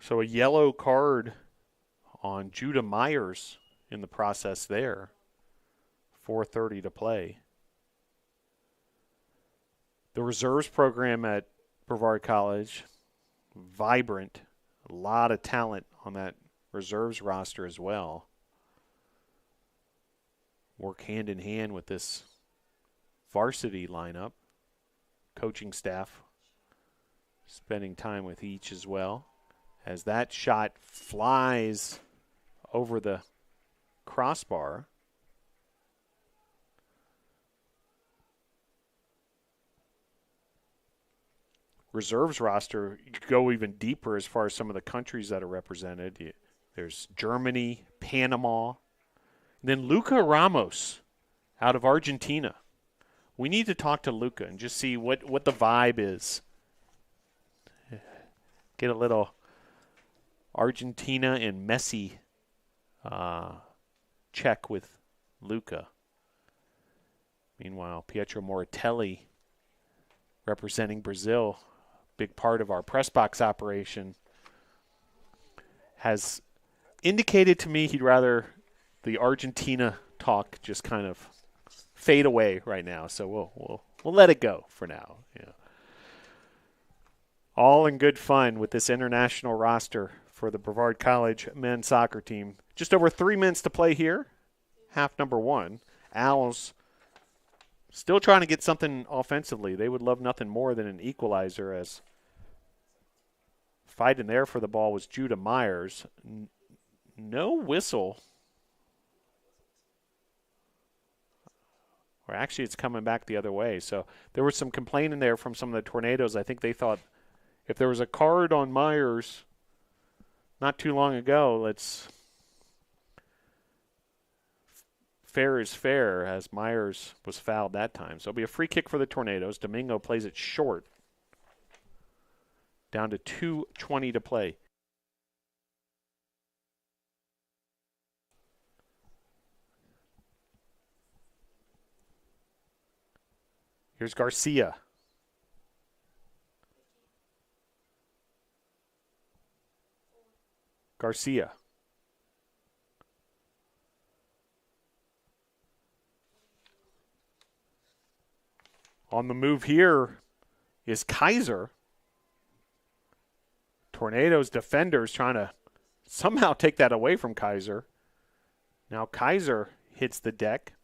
So a yellow card on Judah Myers in the process there. 4:30 to play. The reserves program at Brevard College, vibrant. A lot of talent on that reserves roster as well. Work hand in hand with this varsity lineup. Coaching staff spending time with each as well, as that shot flies over the crossbar. Reserves roster, you could go even deeper as far as some of the countries that are represented. There's Germany, Panama, then Luca Ramos out of Argentina. We need to talk to Luca and just see what the vibe is. Get a little Argentina and Messi check with Luca. Meanwhile, Pietro Moratelli representing Brazil, big part of our press box operation, has indicated to me he'd rather the Argentina talk just kind of fade away right now. So we'll let it go for now. Yeah. All in good fun with this international roster for the Brevard College men's soccer team. Just over 3 minutes to play here, half number one. Owls still trying to get something offensively. They would love nothing more than an equalizer, as fighting there for the ball was Judah Myers. No whistle. Or actually, it's coming back the other way. So there was some complaining there from some of the Tornadoes. I think they thought if there was a card on Myers not too long ago, fair is fair, as Myers was fouled that time. So it'll be a free kick for the Tornadoes. Domingo plays it short. Down to 2:20 to play. Here's Garcia. Garcia. On the move here is Kaiser. Tornadoes defenders trying to somehow take that away from Kaiser. Now Kaiser hits the deck,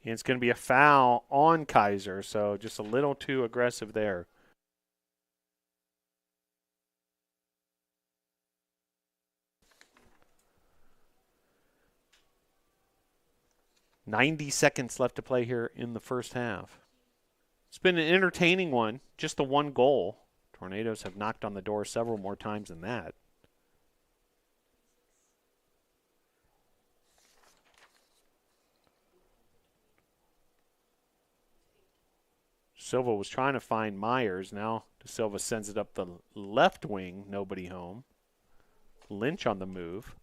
and it's going to be a foul on Kaiser, so just a little too aggressive there. "90 seconds left to play here in the first half." It's been an entertaining one, just the one goal. Tornadoes have knocked on the door several more times than that. Silva was trying to find Myers. Now De Silva sends it up the left wing. Nobody home. Lynch on the move.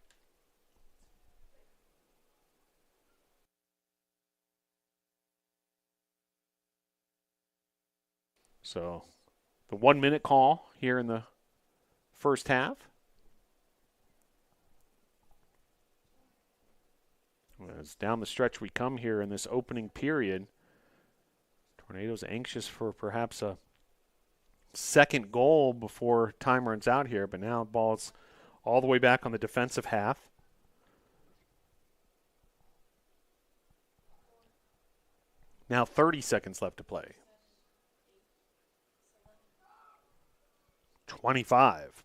So the 1 minute call here in the first half. As down the stretch we come here in this opening period. Tornadoes anxious for perhaps a second goal before time runs out here, but now the ball's all the way back on the defensive half. Now 30 seconds left to play. 25.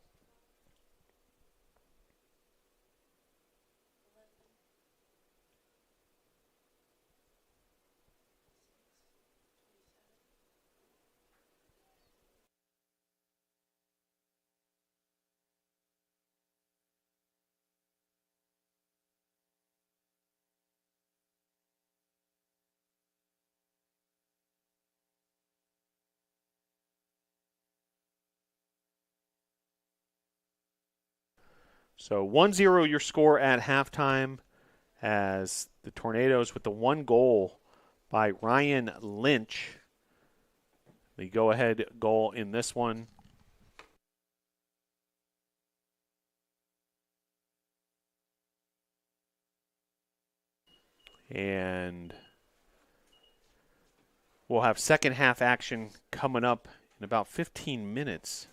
So 1-0 your score at halftime, as the Tornadoes with the one goal by Ryan Lynch. The go-ahead goal in this one. And we'll have second half action coming up in about 15 minutes.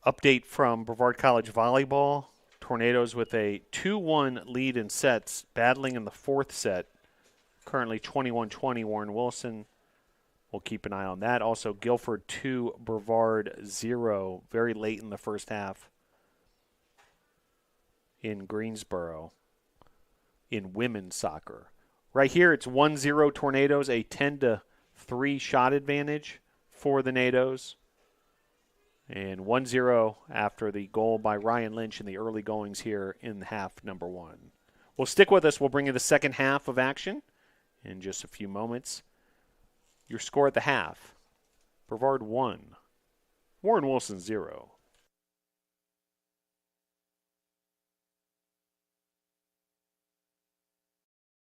Update from Brevard College Volleyball. Tornadoes with a 2-1 lead in sets, battling in the fourth set. Currently 21-20, Warren Wilson. We'll keep an eye on that. Also, Guilford 2, Brevard 0, very late in the first half in Greensboro in women's soccer. Right here, it's 1-0 Tornadoes, a 10-3 shot advantage for the Nados. And 1-0 after the goal by Ryan Lynch in the early goings here in half number one. Well, stick with us. We'll bring you the second half of action in just a few moments. Your score at the half: Brevard 1, Warren Wilson 0.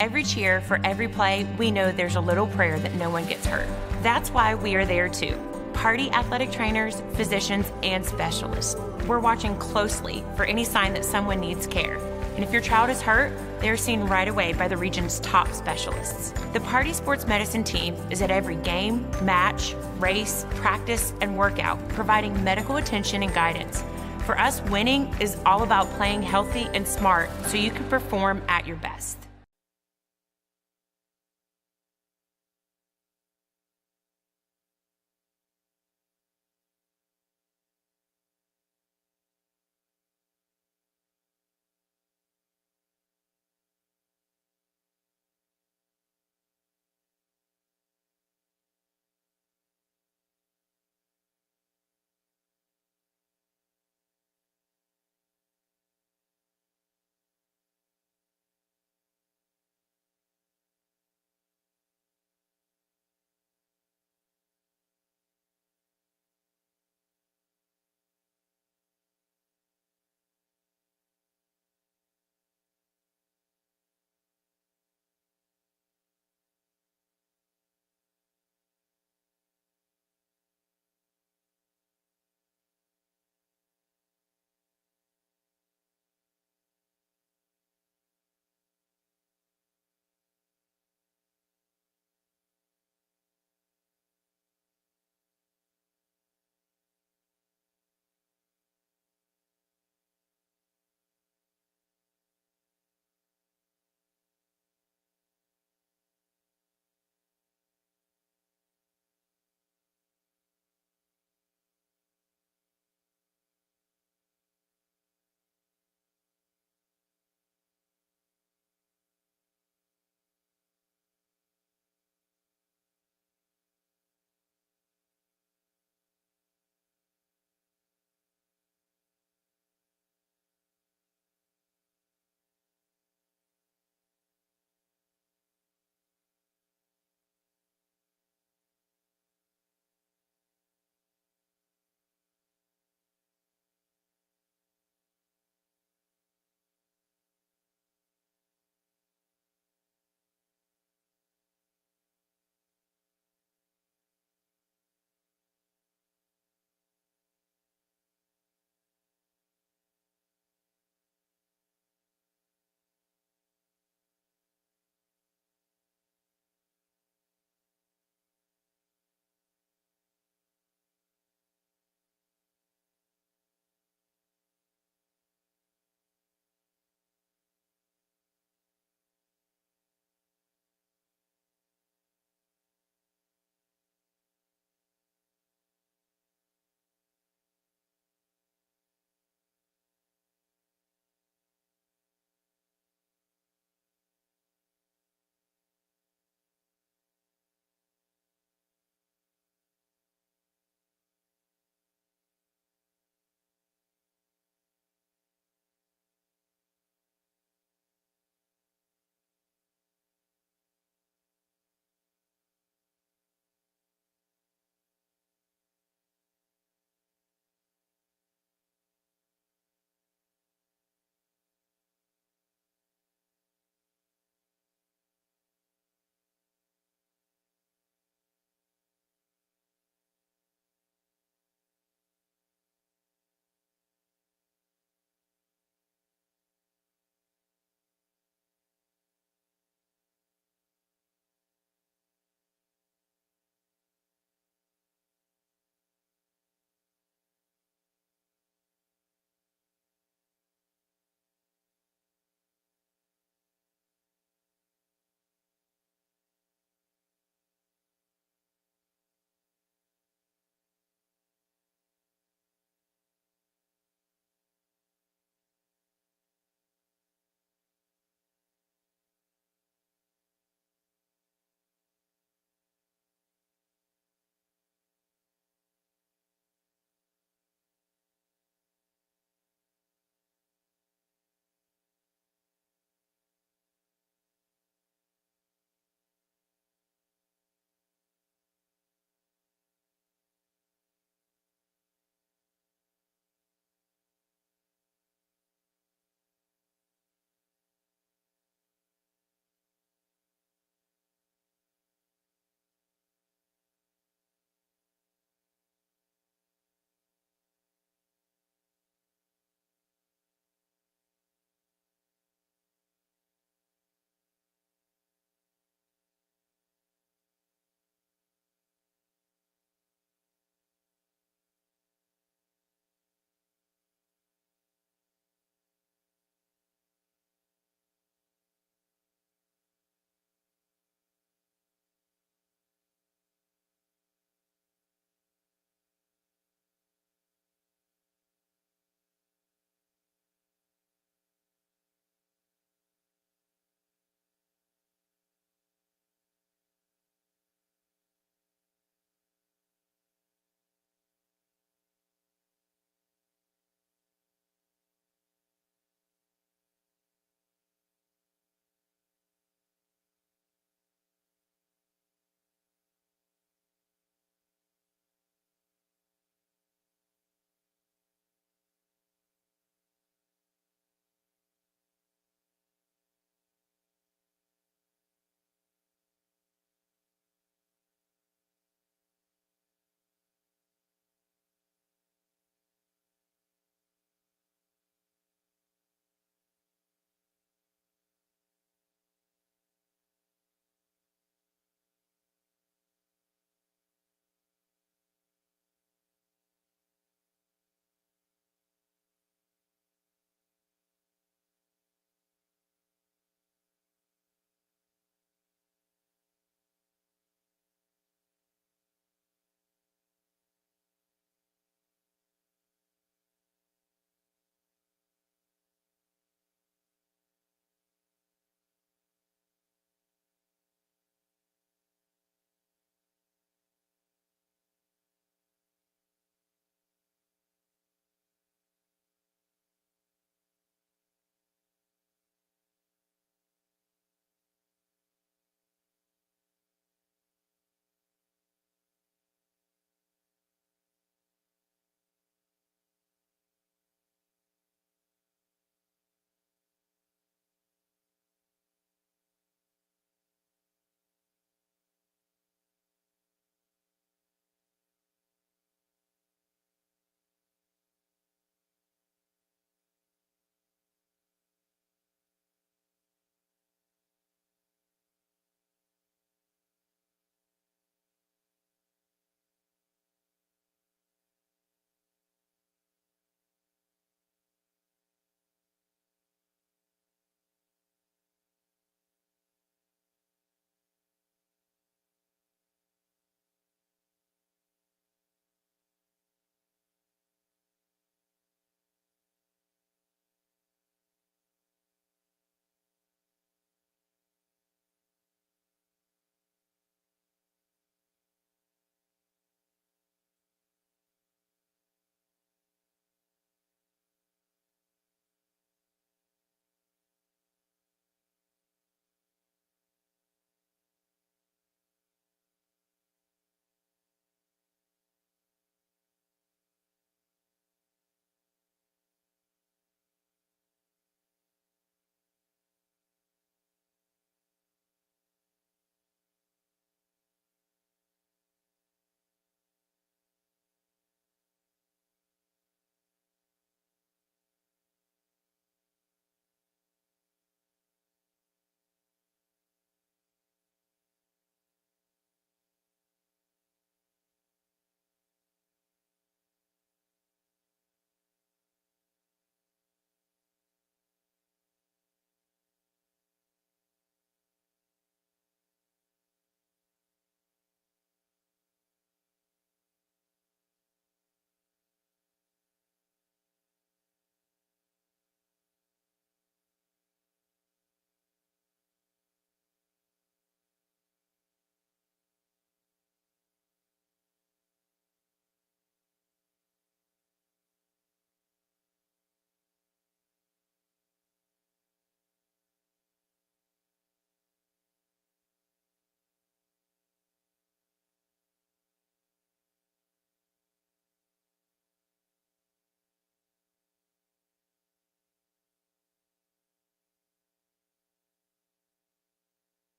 Every cheer, for every play, we know there's a little prayer that no one gets hurt. That's why we are there too. Party athletic trainers, physicians, and specialists. We're watching closely for any sign that someone needs care. And if your child is hurt, they are seen right away by the region's top specialists. The Party Sports Medicine team is at every game, match, race, practice, and workout, providing medical attention and guidance. For us, winning is all about playing healthy and smart so you can perform at your best.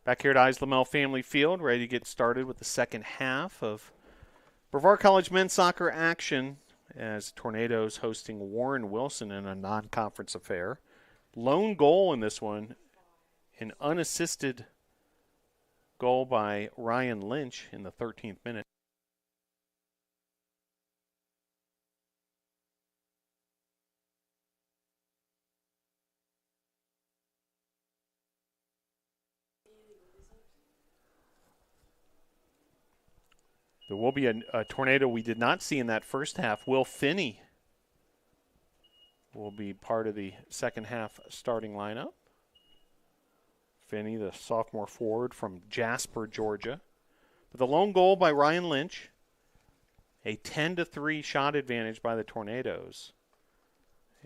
Back here at Islamel Family Field, ready to get started with the second half of Brevard College men's soccer action as Tornadoes hosting Warren Wilson in a non-conference affair. Lone goal in this one, an unassisted goal by Ryan Lynch in the 13th minute. There will be a tornado we did not see in that first half. Will Finney will be part of the second half starting lineup. Finney, the sophomore forward from Jasper, Georgia. But the lone goal by Ryan Lynch, a 10-3 shot advantage by the Tornadoes.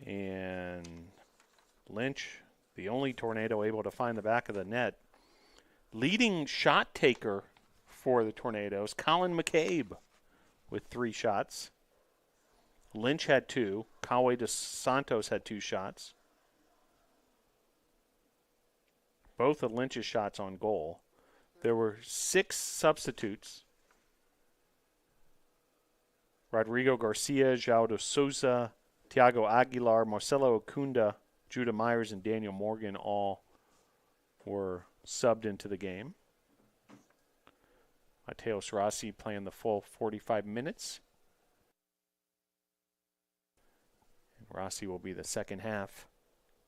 And Lynch, the only Tornado able to find the back of the net. Leading shot taker for the Tornadoes, Colin McCabe with 3 shots. Lynch had 2. Kawe dos Santos had 2 shots. Both of Lynch's shots on goal. There were 6 substitutes. Rodrigo Garcia, João de Souza, Thiago Aguilar, Marcelo Acunda, Judah Myers, and Daniel Morgan all were subbed into the game. Mateus Rossi playing the full 45 minutes. And Rossi will be the second half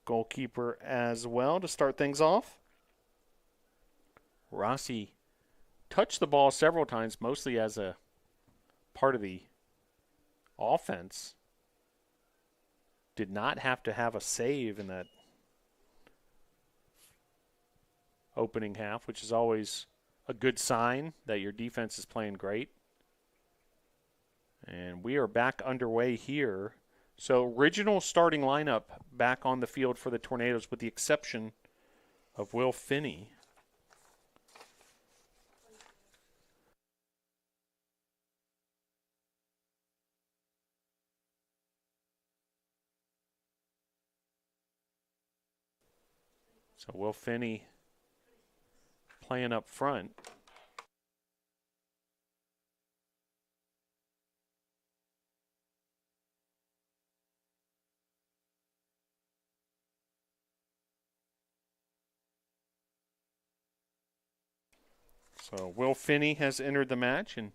goalkeeper as well to start things off. Rossi touched the ball several times, mostly as a part of the offense. Did not have to have a save in that opening half, which is always a good sign that your defense is playing great. And we are back underway here. So original starting lineup back on the field for the Tornadoes with the exception of Will Finney. So Will Finney playing up front. So Will Finney has entered the match, and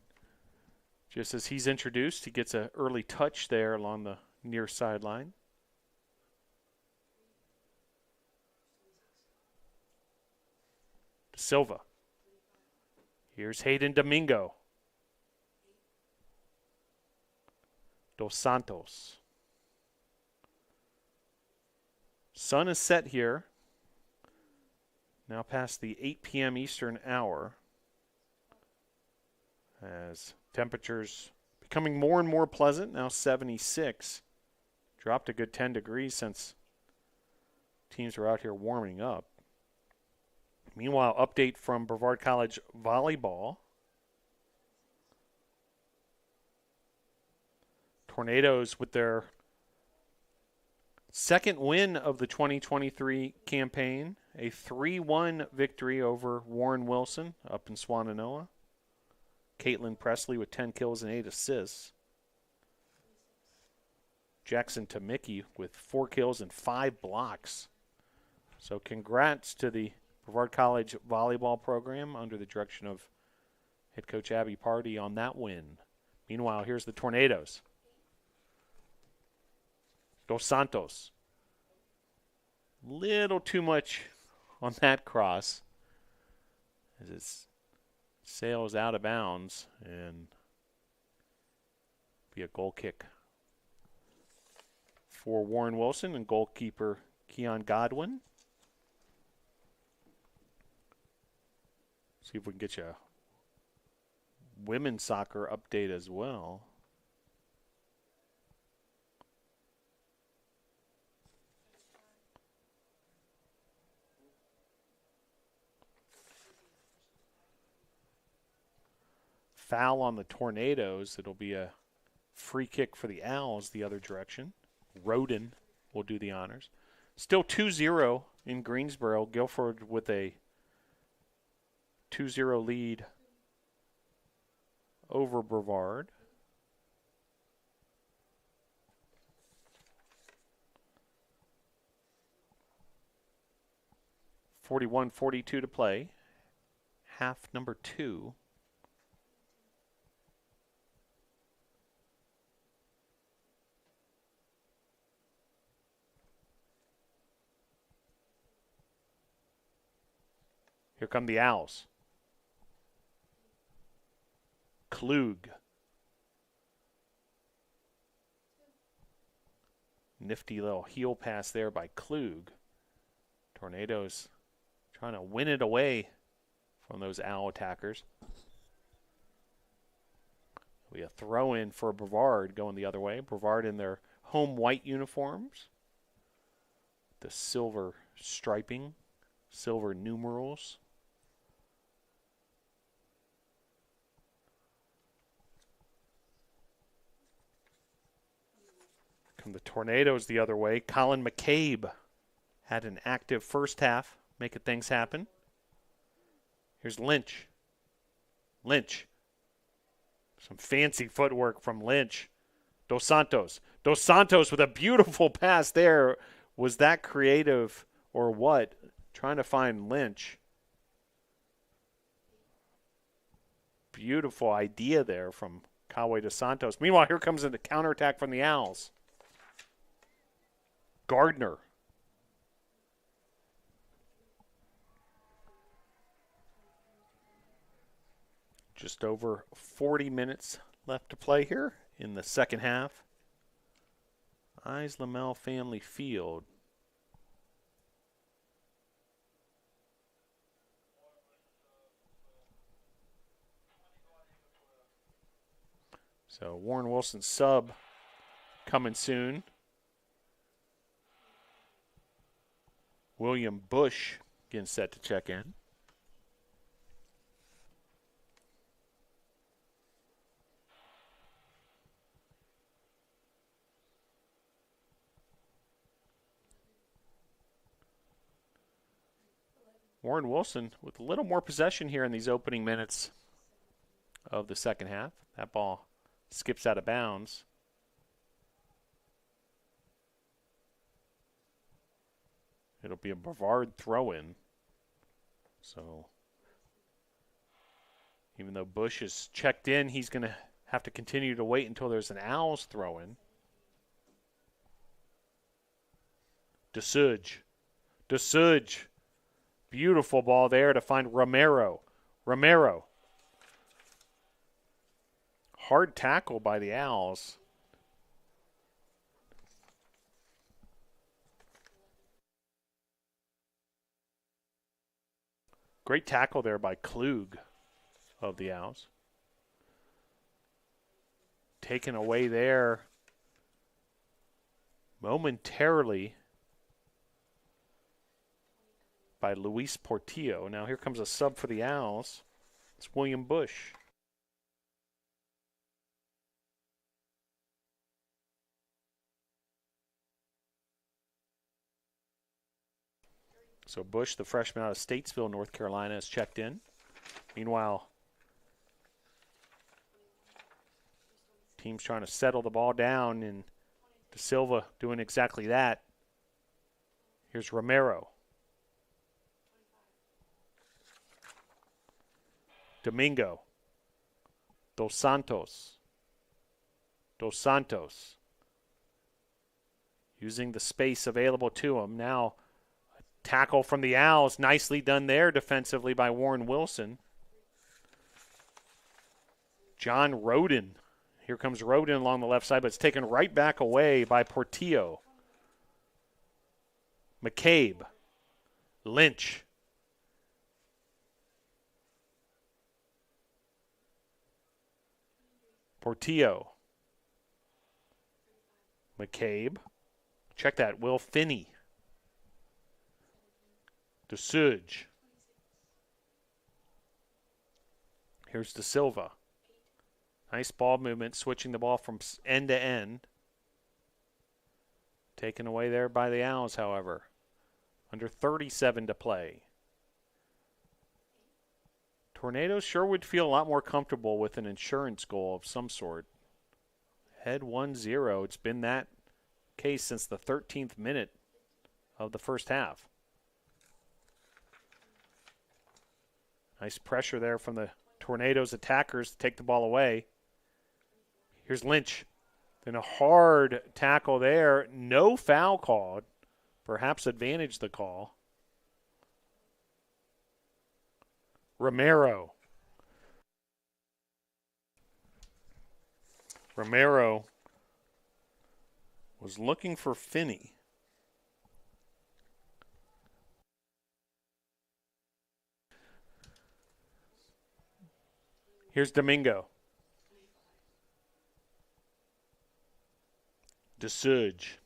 just as he's introduced, he gets an early touch there along the near sideline. Silva. Here's Hayden Domingo. Dos Santos. Sun is set here. Now past the 8 p.m. Eastern hour. As temperatures becoming more and more pleasant, now 76. Dropped a good 10 degrees since teams were out here warming up. Meanwhile, update from Brevard College volleyball. Tornadoes with their second win of the 2023 campaign, a 3-1 victory over Warren Wilson up in Swannanoa. Caitlin Presley with 10 kills and 8 assists. Jackson Tamicki with 4 kills and 5 blocks. So congrats to the Brevard College volleyball program under the direction of head coach Abby Pardee on that win. Meanwhile, here's the Tornadoes. Dos Santos. Little too much on that cross as it sails out of bounds and be a goal kick for Warren Wilson and goalkeeper Keon Godwin. See if we can get you a women's soccer update as well. Foul on the Tornadoes. It'll be a free kick for the Owls the other direction. Roden will do the honors. Still 2-0 in Greensboro. Guilford with a 2-0 lead over Brevard. .41-42 to play. Half number 2. Here come the Owls. Klug. Nifty little heel pass there by Klug. Tornadoes trying to win it away from those Owl attackers. We a throw in for Brevard going the other way. Brevard in their home white uniforms. The silver striping, silver numerals. Come the Tornadoes the other way. Colin McCabe had an active first half, making things happen. Here's Lynch. Lynch. Some fancy footwork from Lynch. Dos Santos. Dos Santos with a beautiful pass there. Was that creative or what? Trying to find Lynch. Beautiful idea there from Kawe Dos Santos. Meanwhile, here comes the counterattack from the Owls. Gardner. Just over 40 minutes left to play here in the second half. Eyes Lamel Family Field. So Warren Wilson sub coming soon. William Bush getting set to check in. Warren Wilson with a little more possession here in these opening minutes of the second half. That ball skips out of bounds. It'll be a Brevard throw-in. So even though Bush is checked in, he's going to have to continue to wait until there's an Owls throw-in. DeSuge. DeSuge. Beautiful ball there to find Romero. Romero. Hard tackle by the Owls. Great tackle there by Klug of the Owls. Taken away there momentarily by Luis Portillo. Now here comes a sub for the Owls. It's William Bush. So Bush, the freshman out of Statesville, North Carolina, is checked in. Meanwhile, team's trying to settle the ball down, and De Silva doing exactly that. Here's Romero. Domingo. Dos Santos. Dos Santos. Using the space available to him. Now, tackle from the Owls. Nicely done there defensively by Warren Wilson. John Roden. Here comes Roden along the left side, but it's taken right back away by Portillo. McCabe. Lynch. Portillo. McCabe. Check that. Will Finney. DeSuge. Here's De Silva. Nice ball movement, switching the ball from end to end. Taken away there by the Owls, however. Under 37 to play. Tornadoes sure would feel a lot more comfortable with an insurance goal of some sort. Head 1-0. It's been that case since the 13th minute of the first half. Nice pressure there from the Tornadoes attackers to take the ball away. Here's Lynch. Then a hard tackle there. No foul called. Perhaps advantage the call. Romero was looking for Finney. Here's Domingo. DeSuge.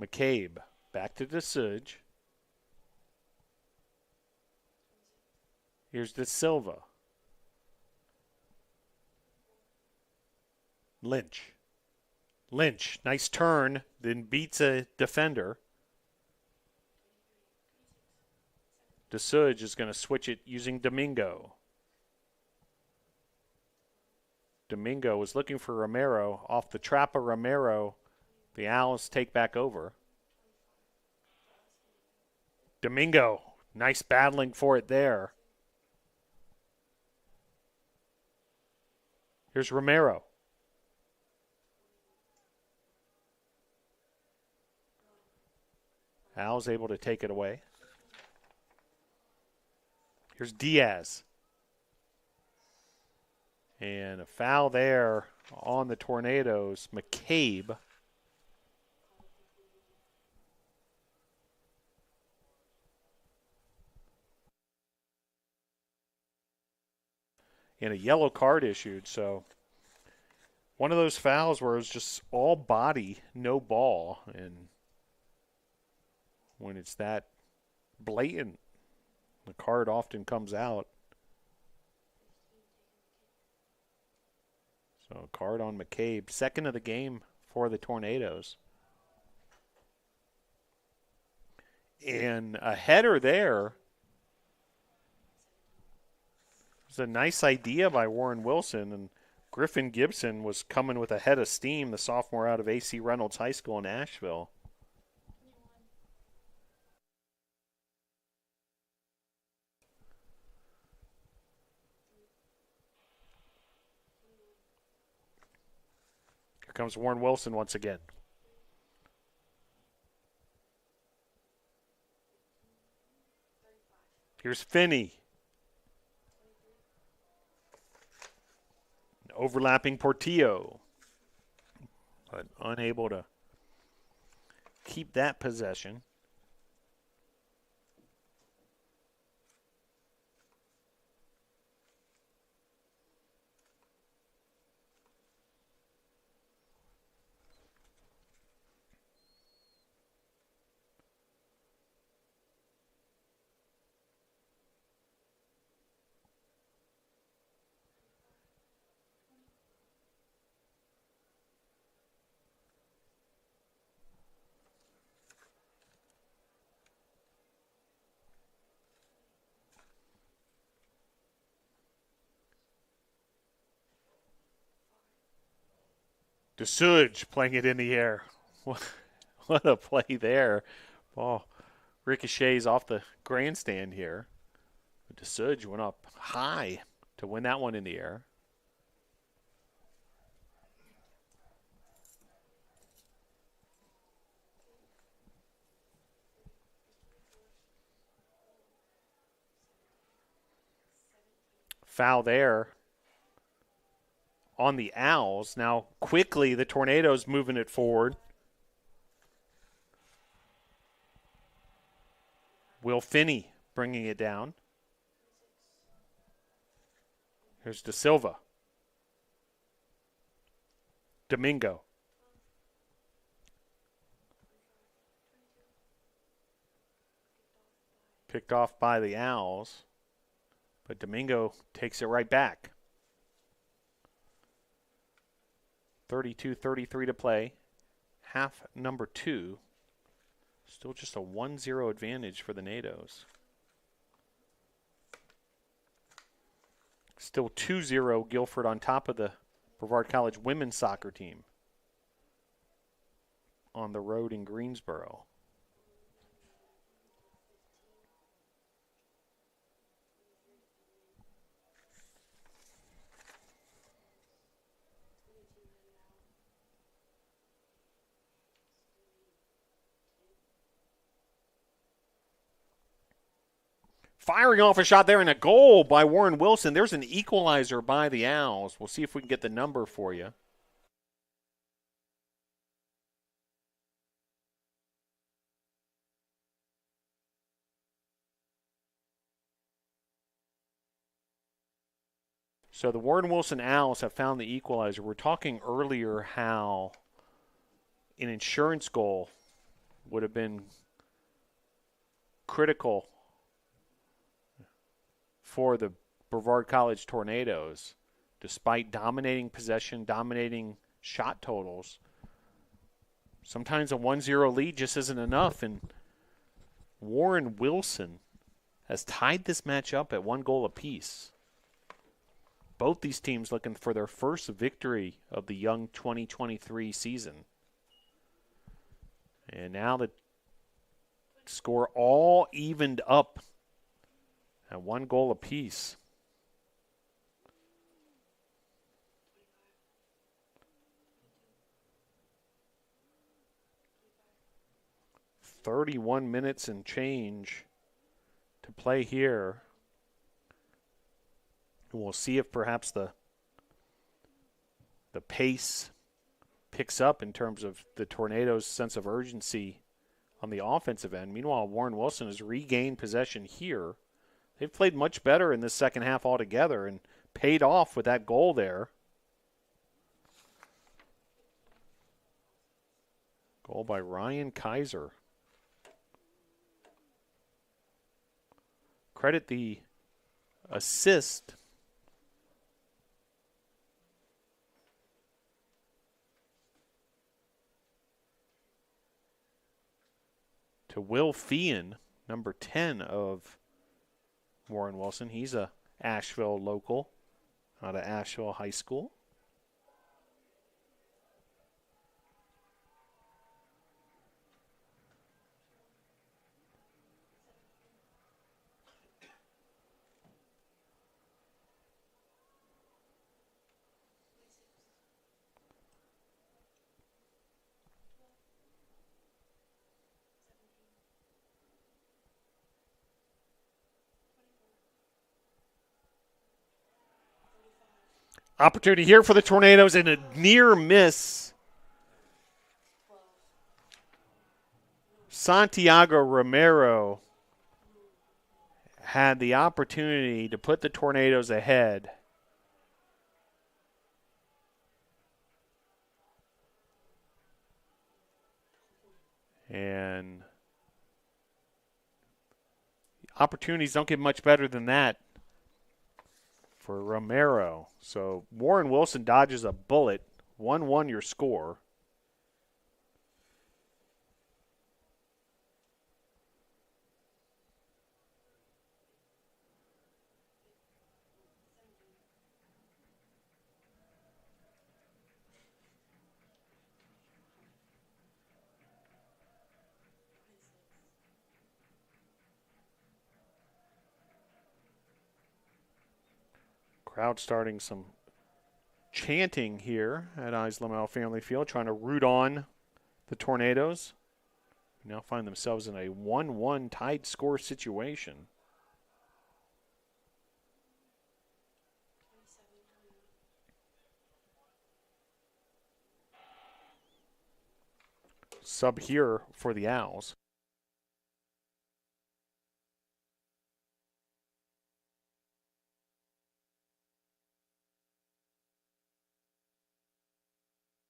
McCabe. Back to DeSuge. Here's De Silva. Lynch. Nice turn. Then beats a defender. DeSuge is going to switch it using Domingo. Domingo was looking for Romero. Off the trap of Romero, the Owls take back over. Domingo, nice battling for it there. Here's Romero. Owls able to take it away. Here's Diaz. And a foul there on the Tornadoes. McCabe. And a yellow card issued. So one of those fouls where it's just all body, no ball. And when it's that blatant, the card often comes out. So card on McCabe. Second of the game for the Tornadoes. And a header there. It was a nice idea by Warren Wilson. And Griffin Gibson was coming with a head of steam, the sophomore out of A.C. Reynolds High School in Asheville. Comes Warren Wilson once again. Here's Finney. Overlapping Portillo. But unable to keep that possession. DeSuge playing it in the air. What a play there. Ball ricochets off the grandstand here. DeSuge went up high to win that one in the air. Foul there on the Owls. Now quickly the Tornadoes moving it forward. Will Finney bringing it down. Here's De Silva. Domingo. Picked off by the Owls. But Domingo takes it right back. 32-33 to play. Half number 2. Still just a 1-0 advantage for the NATOs. Still 2-0 Guilford on top of the Brevard College women's soccer team on the road in Greensboro. Firing off a shot there and a goal by Warren Wilson. There's an equalizer by the Owls. We'll see if we can get the number for you. So the Warren Wilson Owls have found the equalizer. We're talking earlier how an insurance goal would have been critical for the Brevard College Tornadoes. Despite dominating possession, dominating shot totals, sometimes a 1-0 lead just isn't enough, and Warren Wilson has tied this match up at 1 goal apiece. Both these teams looking for their first victory of the young 2023 season. And now the score all evened up at 1 goal apiece. "31 minutes and change to play here." We'll see if perhaps the pace picks up in terms of the Tornadoes' sense of urgency on the offensive end. Meanwhile, Warren Wilson has regained possession here. They've played much better in this second half altogether and paid off with that goal there. Goal by Ryan Kaiser. Credit the assist to Will Feehan, number 10 of Warren Wilson. He's a Asheville local out of Asheville High School. Opportunity here for the Tornadoes and a near miss. Santiago Romero had the opportunity to put the Tornadoes ahead. And opportunities don't get much better than that for Romero. So Warren Wilson dodges a bullet. 1-1 your score. Crowd starting some chanting here at Islamel Family Field, trying to root on the Tornadoes. We now find themselves in a 1-1 tied score situation. Sub here for the Owls.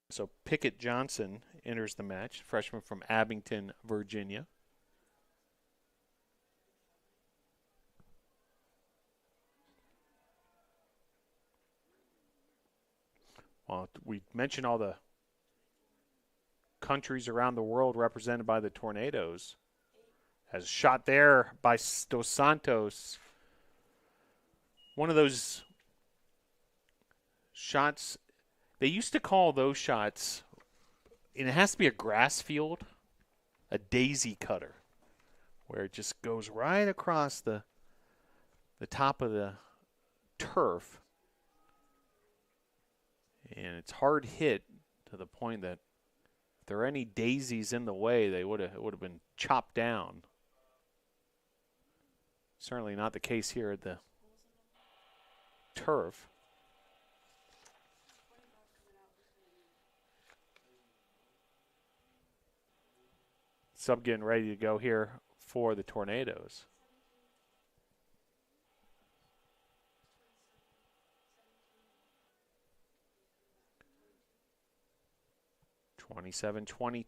So Pickett Johnson enters the match, freshman from Abington, Virginia. Well, we mentioned all the countries around the world represented by the Tornadoes. As a shot there by Dos Santos. One of those shots, they used to call those shots, and it has to be a grass field, a daisy cutter, where it just goes right across the top of the turf. And it's hard hit to the point that if there are any daisies in the way, it would have been chopped down. Certainly not the case here at the turf. Sub getting ready to go here for the Tornadoes. .27-22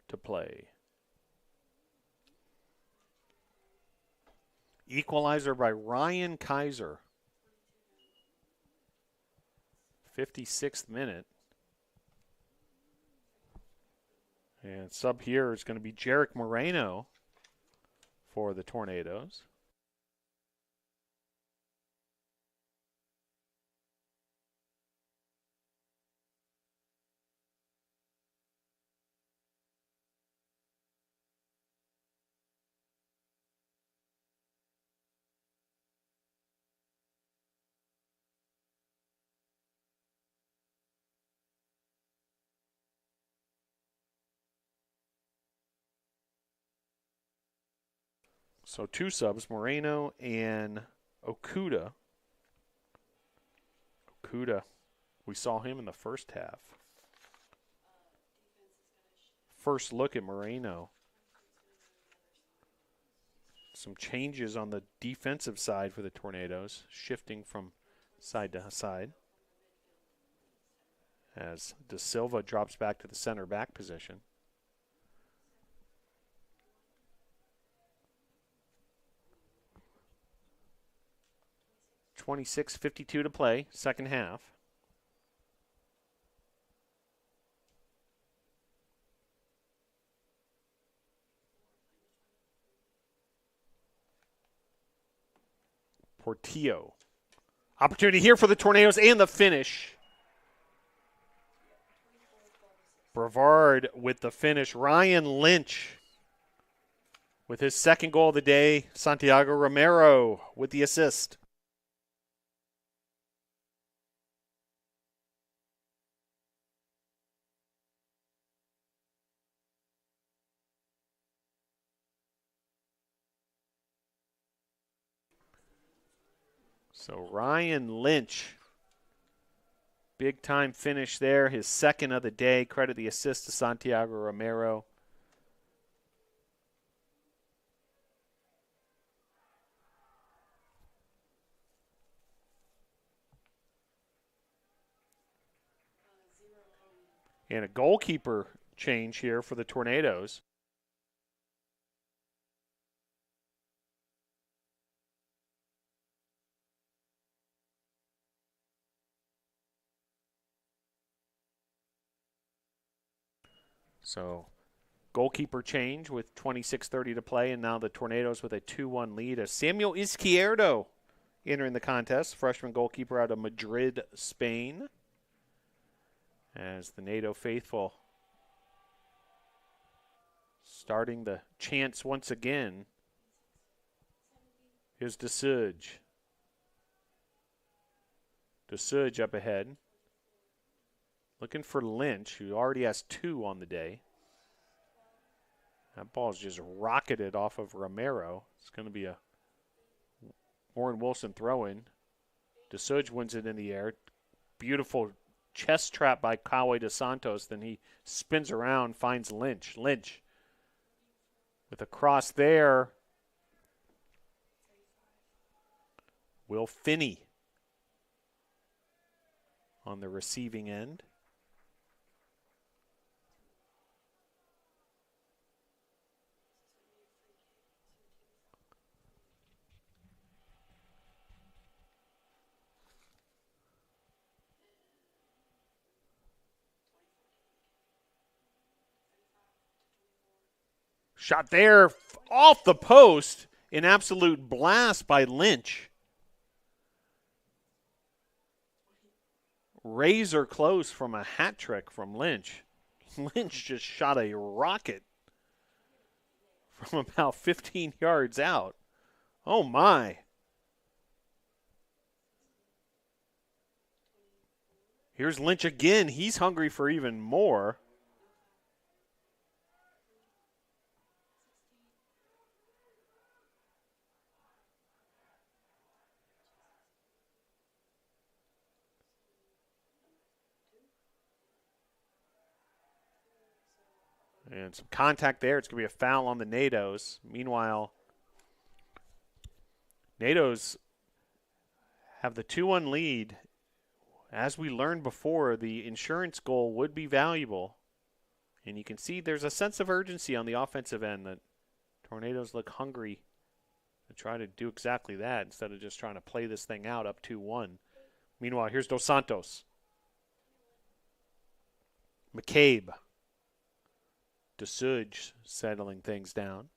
to play. Equalizer by Ryan Kaiser. 56th minute. And sub here is going to be Jarek Moreno for the Tornadoes. So two subs, Moreno and Okuda. Okuda, we saw him in the first half. First look at Moreno. Some changes on the defensive side for the Tornadoes, shifting from side to side. As De Silva drops back to the center back position. .26:52 to play, second half. Portillo. Opportunity here for the Tornadoes and the finish. Brevard with the finish. Ryan Lynch with his second goal of the day. Santiago Romero with the assist. So Ryan Lynch, big time finish there, his second of the day. Credit the assist to Santiago Romero. And a goalkeeper change here for the Tornadoes. So goalkeeper change with 26:30 to play, and now the Tornadoes with a 2-1 lead as Samuel Izquierdo entering the contest, freshman goalkeeper out of Madrid, Spain. As the NATO faithful starting the chants once again. Here's DeSuge. DeSuge up ahead. Looking for Lynch, who already has 2 on the day. That ball's just rocketed off of Romero. It's going to be a Warren Wilson throw-in. DeSuge wins it in the air. Beautiful chest trap by Kawe dos Santos. Then he spins around, finds Lynch. Lynch with a cross there. Will Finney on the receiving end. Shot there off the post. An absolute blast by Lynch. razor close from a hat trick from Lynch. Lynch just shot a rocket from about 15 yards out. Oh, my. Here's Lynch again. He's hungry for even more. And some contact there. It's going to be a foul on the NATOs. Meanwhile, NATOs have the 2-1 lead. As we learned before, the insurance goal would be valuable. And you can see there's a sense of urgency on the offensive end that Tornadoes look hungry to try to do exactly that instead of just trying to play this thing out up 2-1. Meanwhile, here's Dos Santos. McCabe. DeSuge settling things down.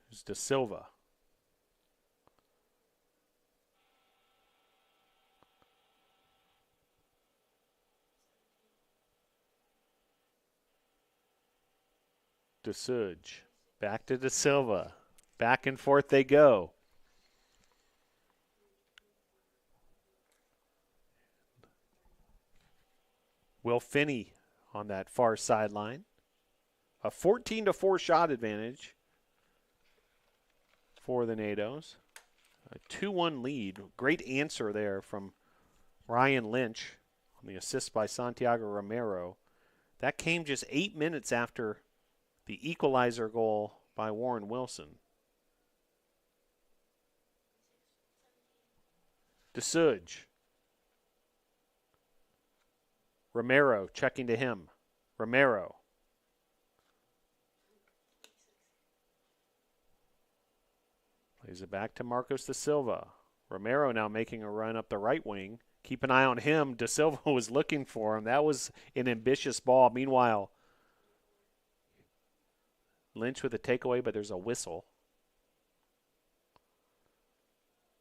Here's De Silva. DeSuge. Back to De Silva. Back and forth they go. Will Finney on that far sideline. A 14-4 shot advantage for the NATOs. A 2-1 lead. Great answer there from Ryan Lynch on the assist by Santiago Romero. That came just 8 minutes after the equalizer goal by Warren Wilson. DeSuge. Romero checking to him. Romero. Plays it back to Marcos De Silva. Romero now making a run up the right wing. Keep an eye on him. De Silva was looking for him. That was an ambitious ball. Meanwhile, Lynch with a takeaway, but there's a whistle.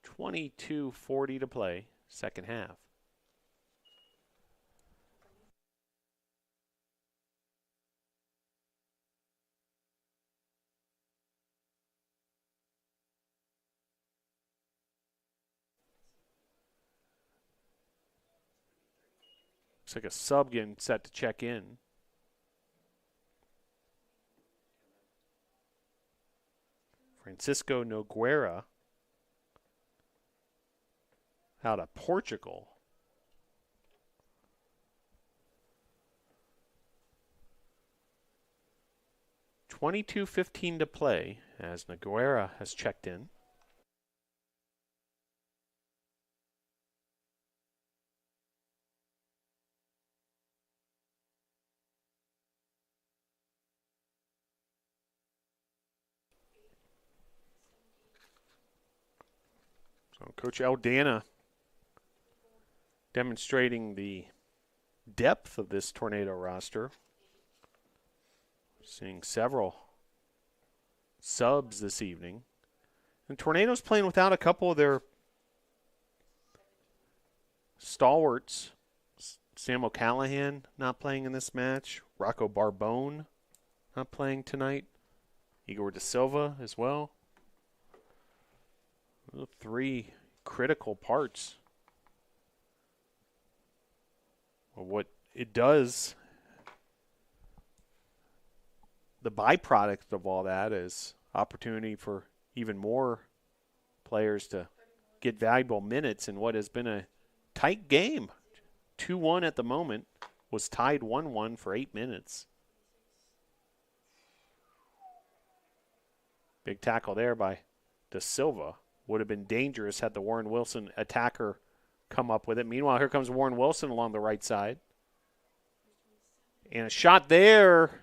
22:40 to play, second half. Looks like a sub getting set to check in. Francisco Nogueira out of Portugal. $22:15 to play as Nogueira has checked in. So Coach Aldana demonstrating the depth of this Tornado roster. Seeing several subs this evening. And Tornado's playing without a couple of their stalwarts. Sam O'Callahan not playing in this match. Rocco Barbone not playing tonight. Igor De Silva as well. Three critical parts of what it does. The byproduct of all that is opportunity for even more players to get valuable minutes in what has been a tight game. 2-1 at the moment, was tied 1-1 for 8 minutes. Big tackle there by De Silva. Would have been dangerous had the Warren Wilson attacker come up with it. Meanwhile, here comes Warren Wilson along the right side. And a shot there,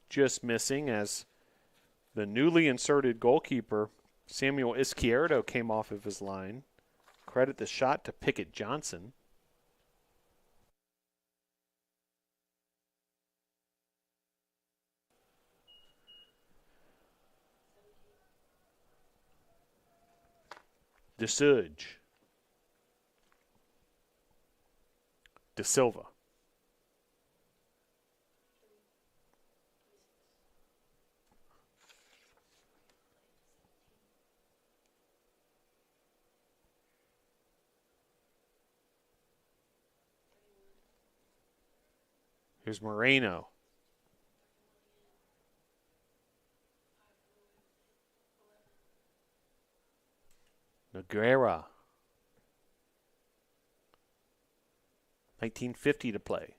just missing as the newly inserted goalkeeper, Samuel Izquierdo, came off of his line. Credit the shot to Pickett Johnson. DeSuge. De Silva. Here's Moreno. Noguera. 1950 to play.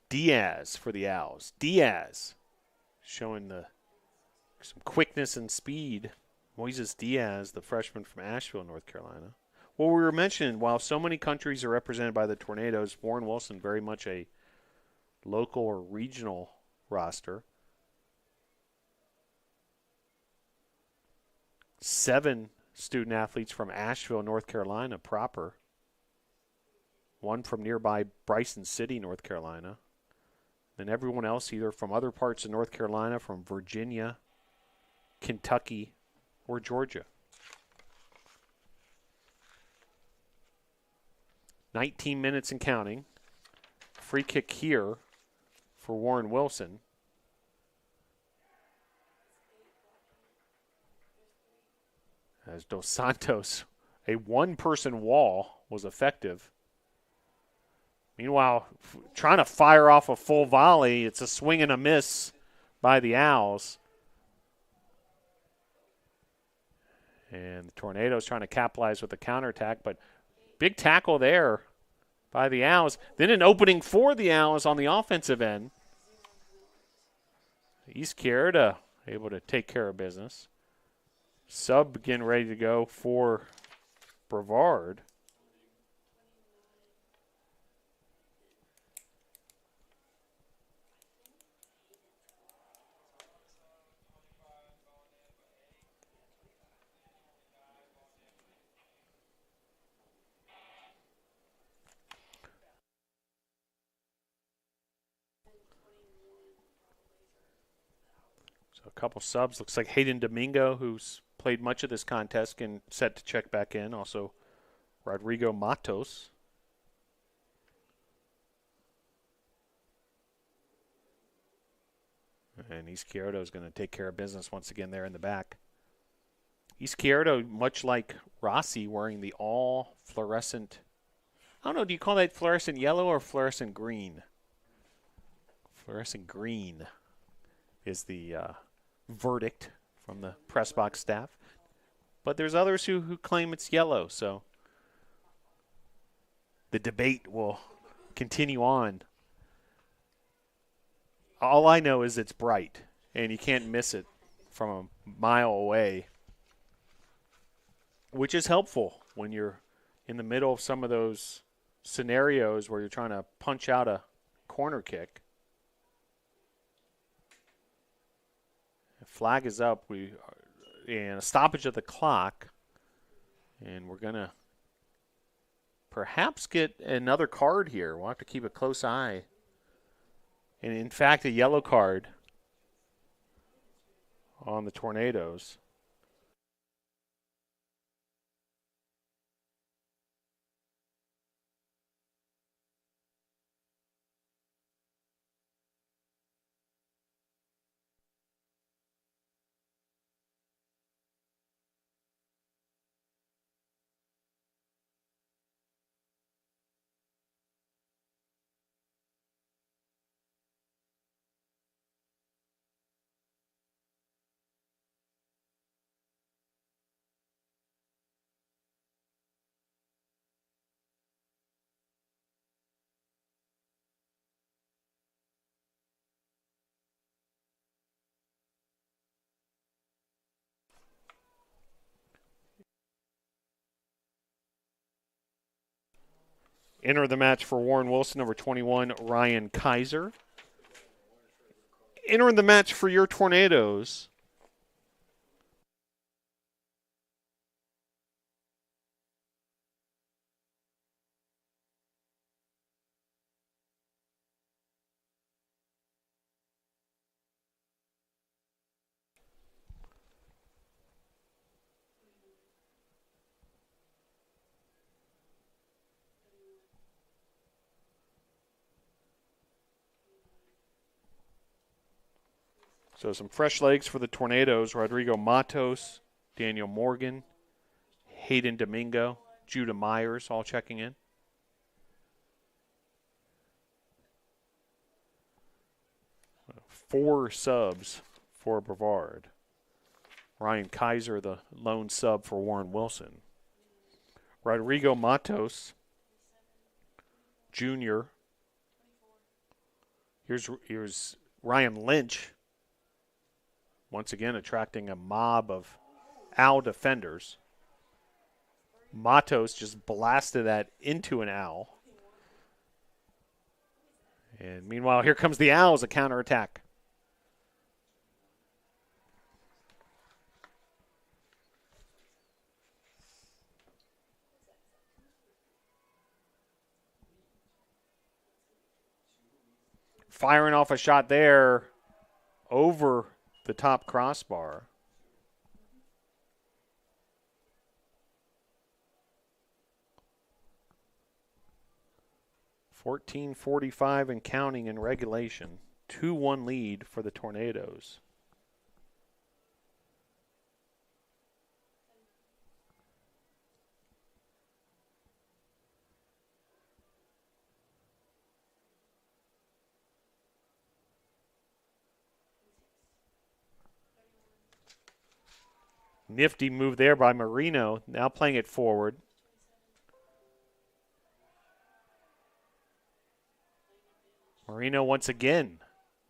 Diaz for the Owls. Diaz showing some quickness and speed. Moises Diaz, the freshman from Asheville, North Carolina. Well, we were mentioning, while so many countries are represented by the Tornadoes, Warren Wilson very much a local or regional roster. 7 student athletes from Asheville, North Carolina proper. 1 from nearby Bryson City, North Carolina. And everyone else either from other parts of North Carolina, from Virginia, Kentucky, or Georgia. 19 minutes and counting. Free kick here for Warren Wilson. As Dos Santos, a one-person wall was effective. Meanwhile, trying to fire off a full volley, it's a swing and a miss by the Owls. And the Tornadoes trying to capitalize with the counterattack, but big tackle there by the Owls. Then an opening for the Owls on the offensive end. Izquierda able to take care of business. Sub getting ready to go for Brevard. So a couple subs. Looks like Hayden Domingo, who's played much of this contest, and set to check back in. Also, Rodrigo Matos. And Izquierdo is going to take care of business once again there in the back. Izquierdo, much like Rossi, wearing the all fluorescent. I don't know, do you call that fluorescent yellow or fluorescent green? Fluorescent green is the verdict from the press box staff. But there's others who claim it's yellow, so the debate will continue on. All I know is it's bright, and you can't miss it from a mile away, which is helpful when you're in the middle of some of those scenarios where you're trying to punch out a corner kick. Flag is up. And a stoppage of the clock. And we're going to perhaps get another card here. We'll have to keep a close eye. And, in fact, a yellow card on the Tornadoes. Enter the match for Warren Wilson, number 21, Ryan Kaiser. Enter the match for your Tornadoes, So some fresh legs for the Tornadoes. Rodrigo Matos, Daniel Morgan, Hayden Domingo, Judah Myers all checking in. Four subs for Brevard. Ryan Kaiser, the lone sub for Warren Wilson. Rodrigo Matos, Jr. Here's Ryan Lynch, once again attracting a mob of owl defenders. Matos just blasted that into an owl. And meanwhile, here comes the Owls, a counterattack. Firing off a shot there over the top crossbar. .14:45 and counting in regulation. 2-1 lead for the Tornadoes. Nifty move there by Marino, now playing it forward. Marino once again,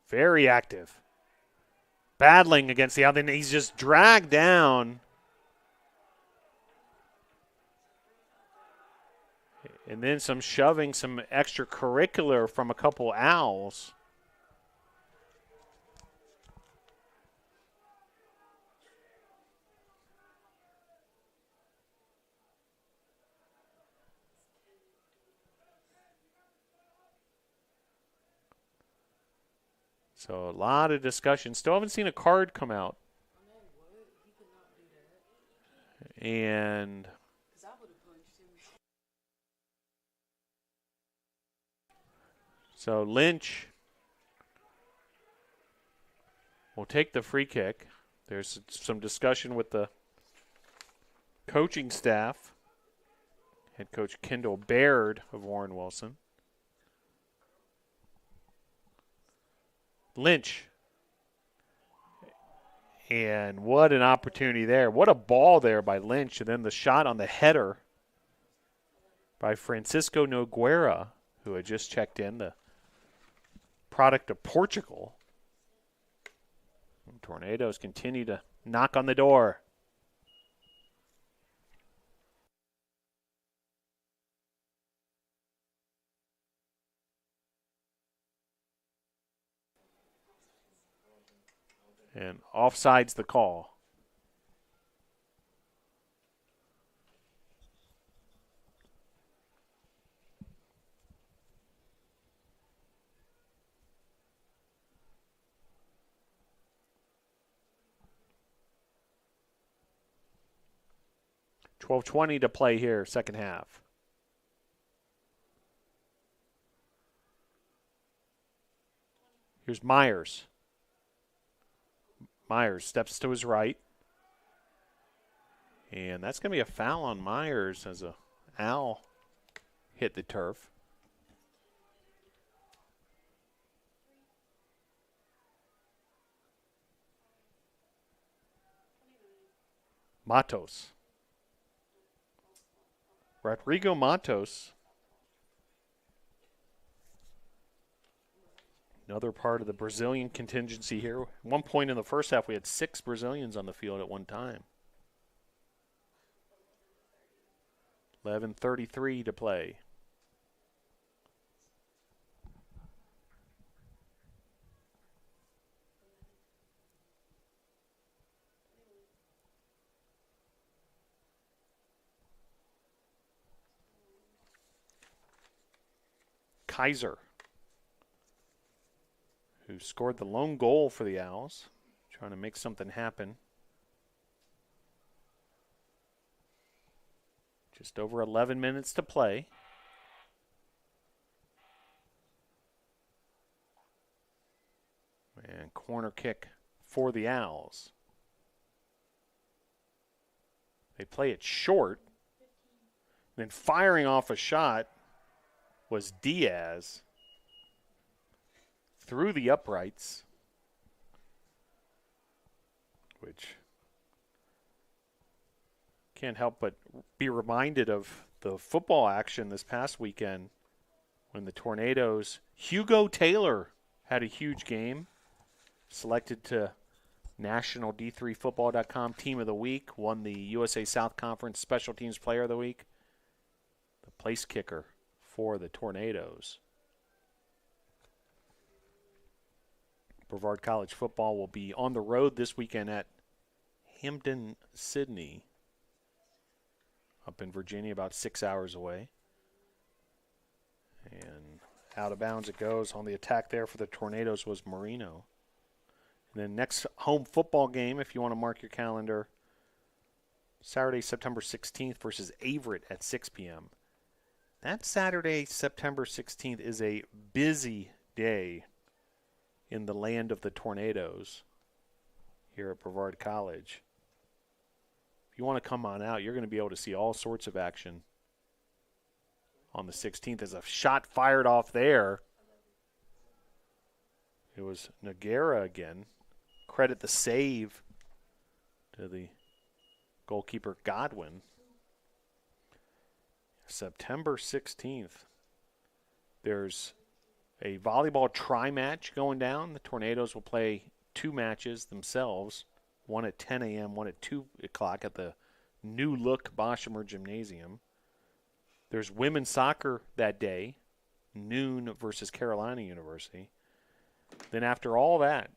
very active. Battling against the other, he's just dragged down. And then some shoving, some extracurricular from a couple Owls. So a lot of discussion. Still haven't seen a card come out. And so Lynch will take the free kick. There's some discussion with the coaching staff. Head coach Kendall Baird of Warren Wilson. Lynch. And what an opportunity there. What a ball there by Lynch. And then the shot on the header by Francisco Nogueira, who had just checked in, the product of Portugal. And Tornadoes continue to knock on the door. And offside's the call. .12:20 to play here, second half. Here's Myers. Myers steps to his right. And that's going to be a foul on Myers as a Owl hit the turf. Matos. Rodrigo Matos. Another part of the Brazilian contingency here. At one point in the first half, we had 6 Brazilians on the field at one time. 11:33 to play. Kaiser, who scored the lone goal for the Owls, trying to make something happen. Just over 11 minutes to play. And corner kick for the Owls. They play it short. Then firing off a shot was Diaz through the uprights, which can't help but be reminded of the football action this past weekend when the Tornadoes, Hugo Taylor had a huge game, selected to National D3Football.com Team of the Week, won the USA South Conference Special Teams Player of the Week, the place kicker for the Tornadoes. Brevard College football will be on the road this weekend at Hampden, Sydney, up in Virginia, about 6 hours away. And out of bounds it goes. On the attack there for the Tornadoes was Marino. And then next home football game, if you want to mark your calendar, Saturday, September 16th versus Averett at 6 p.m. That Saturday, September 16th, is a busy day in the land of the Tornadoes here at Brevard College. If you want to come on out, you're going to be able to see all sorts of action on the 16th. As a shot fired off there, it was Noguera again. Credit the save to the goalkeeper Godwin. September 16th, there's a volleyball tri-match going down. The Tornadoes will play two matches themselves, one at 10 a.m., one at 2 o'clock at the new look Boshemer Gymnasium. There's women's soccer that day, noon versus Carolina University. Then after all that,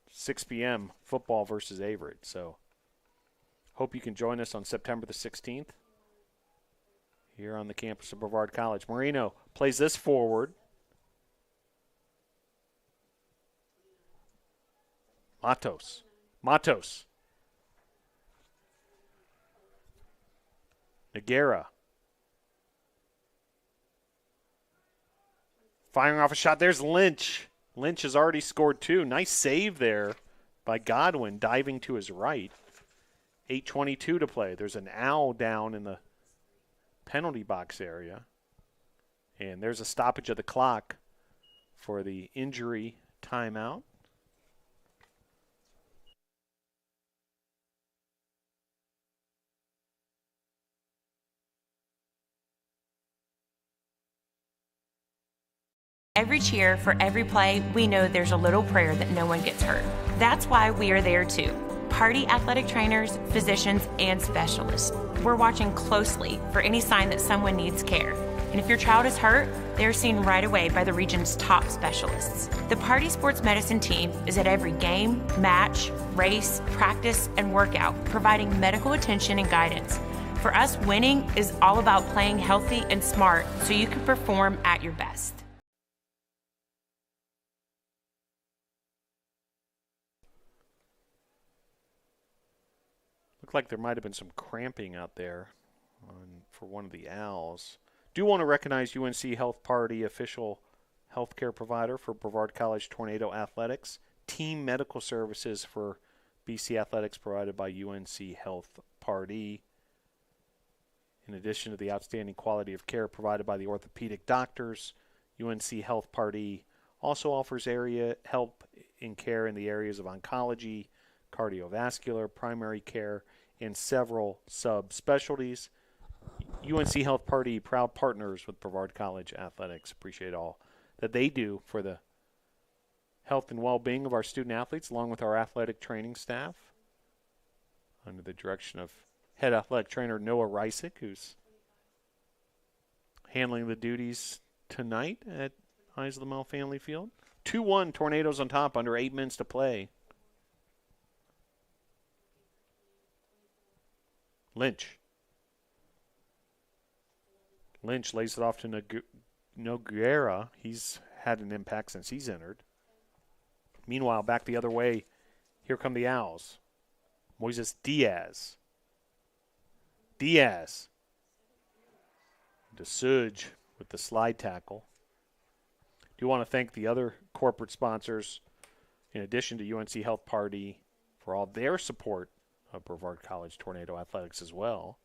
6 p.m., football versus Averett. So hope you can join us on September the 16th here on the campus of Brevard College. Marino plays this forward. Matos. Noguera. Firing off a shot. There's Lynch. Lynch has already scored two. Nice save there by Godwin, diving to his right. 8:22 to play. There's an owl down in the penalty box area. And there's a stoppage of the clock for the injury timeout. Every cheer, for every play, we know there's a little prayer that no one gets hurt. That's why we are there too. Party athletic trainers, physicians, and specialists. We're watching closely for any sign that someone needs care. And if your child is hurt, they're seen right away by the region's top specialists. The Party Sports Medicine team is at every game, match, race, practice, and workout, providing medical attention and guidance. For us, winning is all about playing healthy and smart so you can perform at your best. Looked like there might have been some cramping out there for one of the Owls. Do want to recognize UNC Health Party, official healthcare provider for Brevard College Tornado Athletics. Team medical services for BC Athletics provided by UNC Health Party. In addition to the outstanding quality of care provided by the orthopedic doctors, UNC Health Party also offers area help in care in the areas of oncology, cardiovascular, primary care, and several subspecialties. UNC Health Party, proud partners with Brevard College Athletics. Appreciate all that they do for the health and well-being of our student athletes, along with our athletic training staff, under the direction of head athletic trainer Noah Reisick, who's handling the duties tonight at Eyes of the Mel Family Field. 2-1 Tornadoes on top, under 8 minutes to play. Lynch lays it off to Noguera. He's had an impact since he's entered. Meanwhile, back the other way, here come the Owls. Moises Diaz. DeSuge with the slide tackle. Do want to thank the other corporate sponsors in addition to UNC Health Party for all their support of Brevard College Tornado Athletics as well.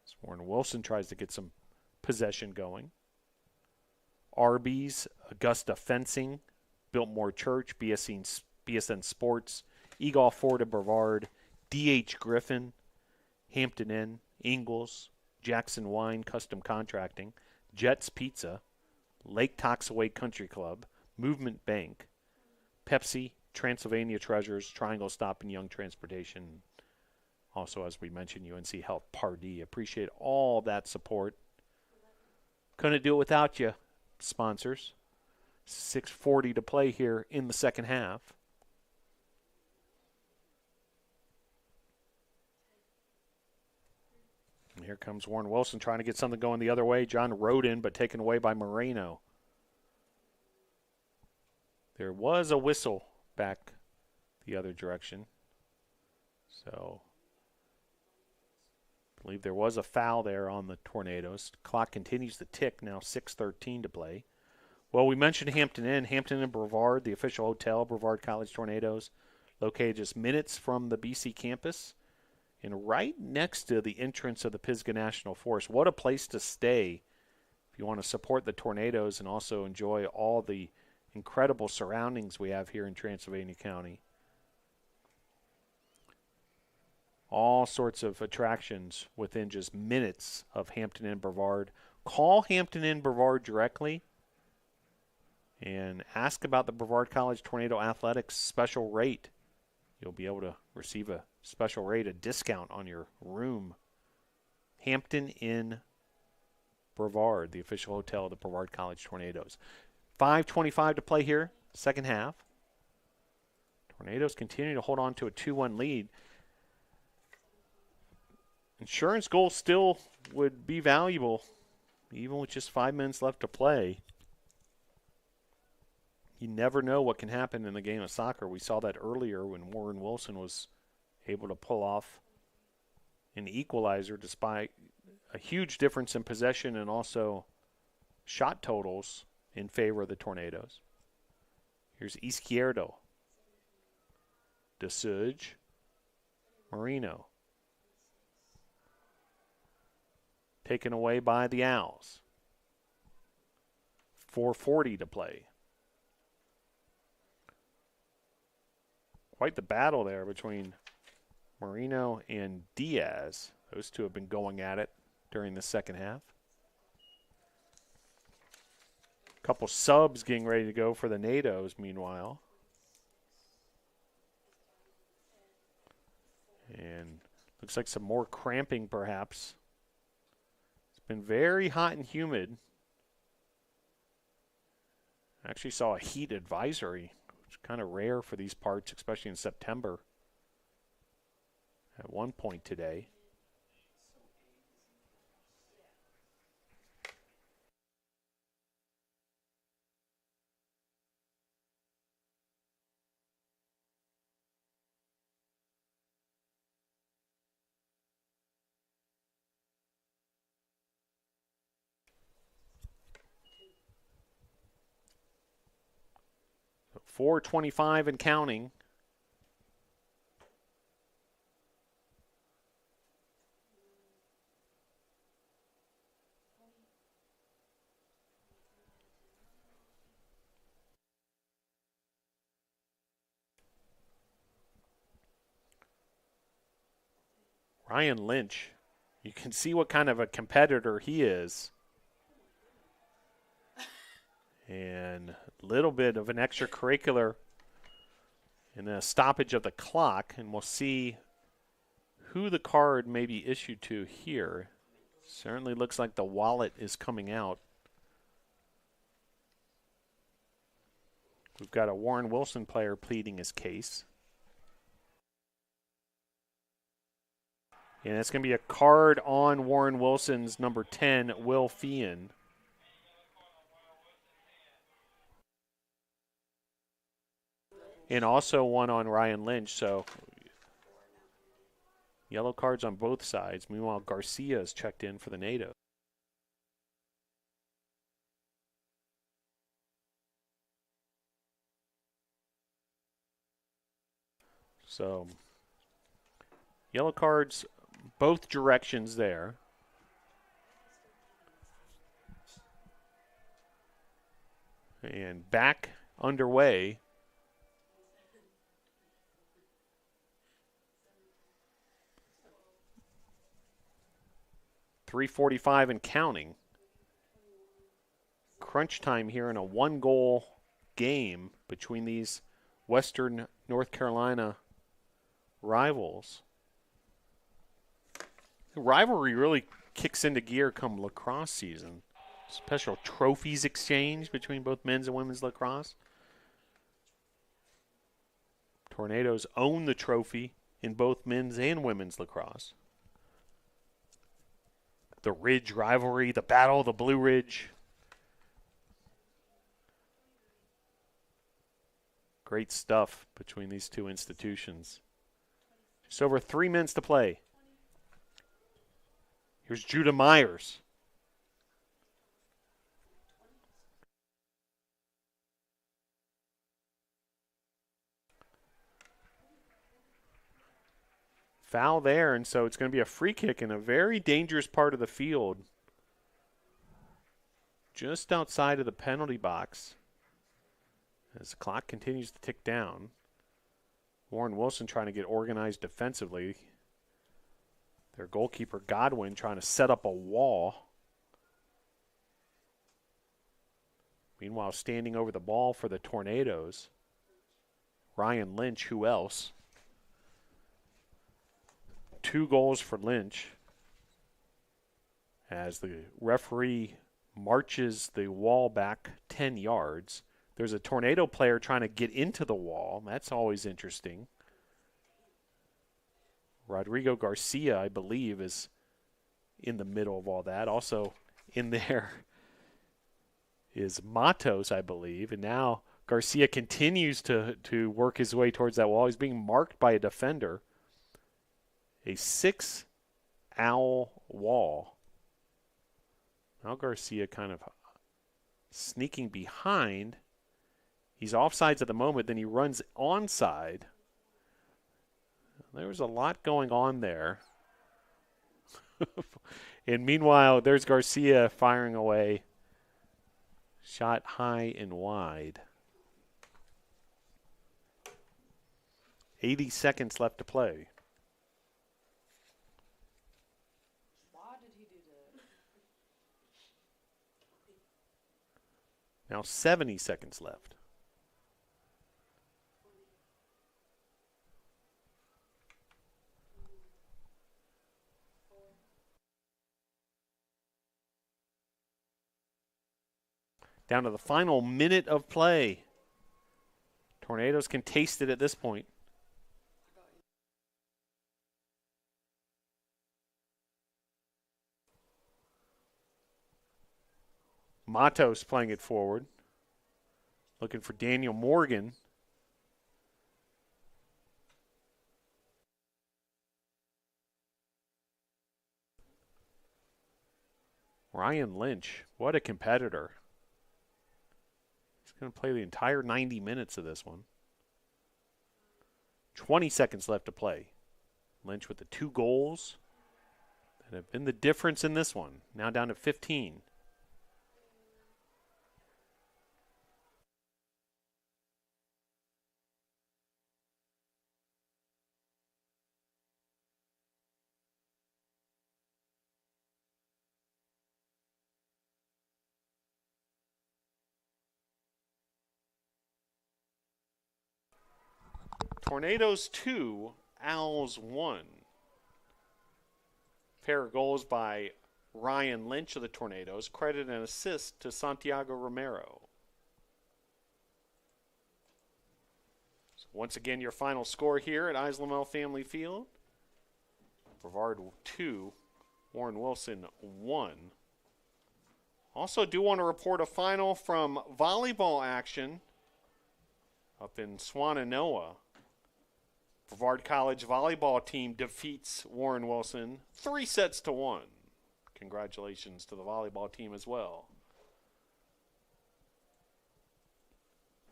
As Warren Wilson tries to get some possession going. Arby's, Augusta Fencing, Biltmore Church, BSN Sports, Egolf Ford of Brevard, D.H. Griffin, Hampton Inn, Ingalls, Jackson Wine Custom Contracting, Jets Pizza, Lake Toxaway Country Club, Movement Bank, Pepsi, Transylvania Treasures, Triangle Stop and Young Transportation. Also, as we mentioned, UNC Health Pardee. Appreciate all that support. Couldn't do it without you, sponsors. 6:40 to play here in the second half. And here comes Warren Wilson trying to get something going the other way. John Roden, but taken away by Moreno. There was a whistle back the other direction. So I believe there was a foul there on the Tornadoes. Clock continues to tick, now 6:13 to play. Well, we mentioned Hampton Inn. Hampton Inn Brevard, the official hotel, Brevard College Tornadoes, located just minutes from the BC campus and right next to the entrance of the Pisgah National Forest. What a place to stay if you want to support the Tornadoes and also enjoy all the incredible surroundings we have here in Transylvania County. All sorts of attractions within just minutes of Hampton Inn Brevard. Call Hampton Inn Brevard directly and ask about the Brevard College Tornado Athletics special rate. You'll be able to receive a special rate, a discount on your room. Hampton Inn Brevard, the official hotel of the Brevard College Tornadoes. 5:25 to play here, second half. Tornadoes continue to hold on to a 2-1 lead. Insurance goals still would be valuable, even with just 5 minutes left to play. You never know what can happen in the game of soccer. We saw that earlier when Warren Wilson was able to pull off an equalizer despite a huge difference in possession and also shot totals in favor of the Tornadoes. Here's Izquierdo, De Suge, Marino. Taken away by the Owls. 4:40 to play. Quite the battle there between Marino and Diaz. Those two have been going at it during the second half. A couple subs getting ready to go for the NATOs, meanwhile. And looks like some more cramping, perhaps. It's been very hot and humid. I actually saw a heat advisory, which is kind of rare for these parts, especially in September, at one point today. So 4:25 and counting. Ryan Lynch, you can see what kind of a competitor he is. And a little bit of an extracurricular in a stoppage of the clock, and we'll see who the card may be issued to here. Certainly looks like the wallet is coming out. We've got a Warren Wilson player pleading his case. And it's going to be a card on Warren Wilson's number 10, Will Feehan. And also one on Ryan Lynch. So yellow cards on both sides. Meanwhile, Garcia is checked in for the NATO. So, yellow cards both directions there. And back underway. .345 and counting. Crunch time here in a one-goal game between these Western North Carolina rivals. The rivalry really kicks into gear come lacrosse season. Special trophies exchange between both men's and women's lacrosse. Tornadoes own the trophy in both men's and women's lacrosse. The Ridge rivalry, the Battle of the Blue Ridge. Great stuff between these two institutions. Just over 3 minutes to play. Here's Judah Myers. Foul there, and so it's going to be a free kick in a very dangerous part of the field. Just outside of the penalty box. As the clock continues to tick down. Warren Wilson trying to get organized defensively. Their goalkeeper, Godwin, trying to set up a wall. Meanwhile, standing over the ball for the Tornadoes, Ryan Lynch, who else? 2 goals for Lynch as the referee marches the wall back 10 yards. There's a Tornado player trying to get into the wall. That's always interesting. Rodrigo Garcia, I believe, is in the middle of all that. Also in there is Matos, I believe. And now Garcia continues to work his way towards that wall. He's being marked by a defender. A 6-owl wall. Now Garcia kind of sneaking behind. He's offsides at the moment, then he runs onside. There was a lot going on there. And meanwhile, there's Garcia firing away. Shot high and wide. 80 seconds left to play. Now 70 seconds left. Down to the final minute of play. Tornadoes can taste it at this point. Matos playing it forward. Looking for Daniel Morgan. Ryan Lynch, what a competitor. He's going to play the entire 90 minutes of this one. 20 seconds left to play. Lynch with the 2 goals that have been the difference in this one. Now down to 15. Tornadoes 2, Owls 1. Pair of goals by Ryan Lynch of the Tornadoes. Credit and assist to Santiago Romero. So once again, your final score here at Islamel Family Field. Brevard 2, Warren Wilson 1. Also do want to report a final from volleyball action up in Swannanoa. Brevard College volleyball team defeats Warren Wilson 3-1. Congratulations to the volleyball team as well.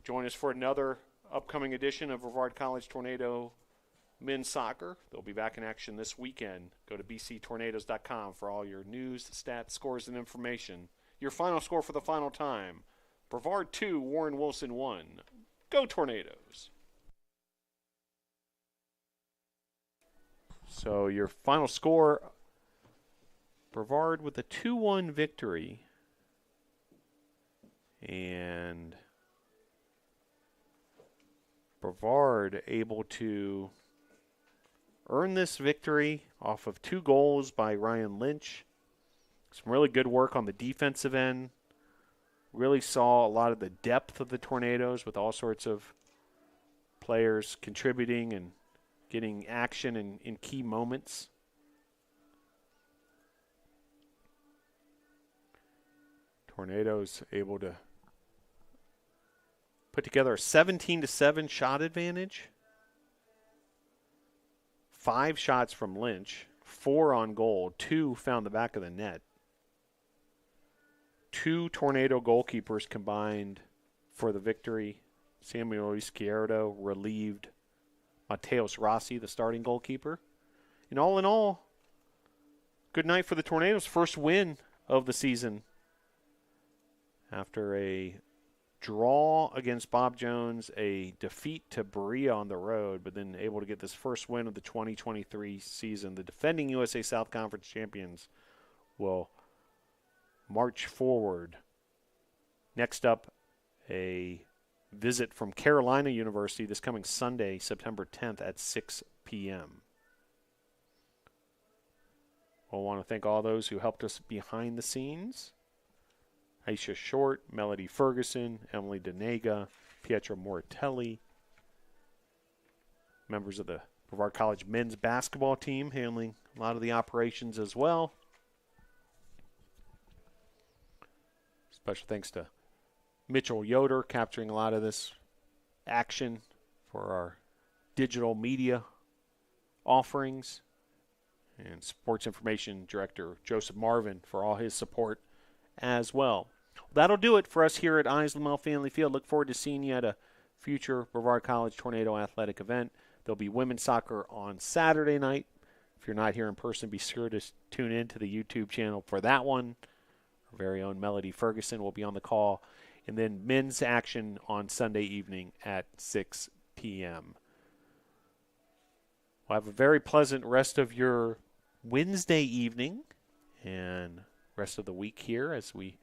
Join us for another upcoming edition of Brevard College Tornado men's soccer, they'll be back in action this weekend. Go to bctornadoes.com for all your news, stats, scores, and information. Your final score for the final time. Brevard 2, Warren Wilson 1. Go Tornadoes! So your final score, Brevard with a 2-1 victory. And Brevard able to earn this victory off of 2 goals by Ryan Lynch. Some really good work on the defensive end. Really saw a lot of the depth of the Tornadoes with all sorts of players contributing and getting action in key moments. Tornadoes able to put together a 17-7 shot advantage. 5 shots from Lynch, 4 on goal, 2 found the back of the net. 2 Tornado goalkeepers combined for the victory. Samuel Izquierdo relieved Mateos Rossi, the starting goalkeeper. And all in all, good night for the Tornadoes. First win of the season after a draw against Bob Jones, a defeat to Berea on the road, but then able to get this first win of the 2023 season. The defending USA South Conference champions will march forward. Next up, a visit from Carolina University this coming Sunday, September 10th at 6 p.m. We'll want to thank all those who helped us behind the scenes. Aisha Short, Melody Ferguson, Emily Denega, Pietro Moratelli, members of the Brevard College men's basketball team handling a lot of the operations as well. Special thanks to Mitchell Yoder capturing a lot of this action for our digital media offerings, and Sports Information Director Joseph Marvin for all his support as well. That'll do it for us here at Lamel Family Field. Look forward to seeing you at a future Brevard College Tornado athletic event. There'll be women's soccer on Saturday night. If you're not here in person, be sure to tune in to the YouTube channel for that one. Our very own Melody Ferguson will be on the call. And then men's action on Sunday evening at 6 p.m. We'll have a very pleasant rest of your Wednesday evening and rest of the week here as we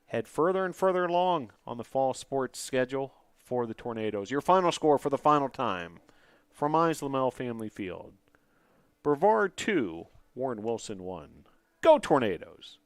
head further and further along on the fall sports schedule for the Tornadoes. Your final score for the final time from Lamel Family Field. Brevard 2, Warren Wilson 1. Go Tornadoes!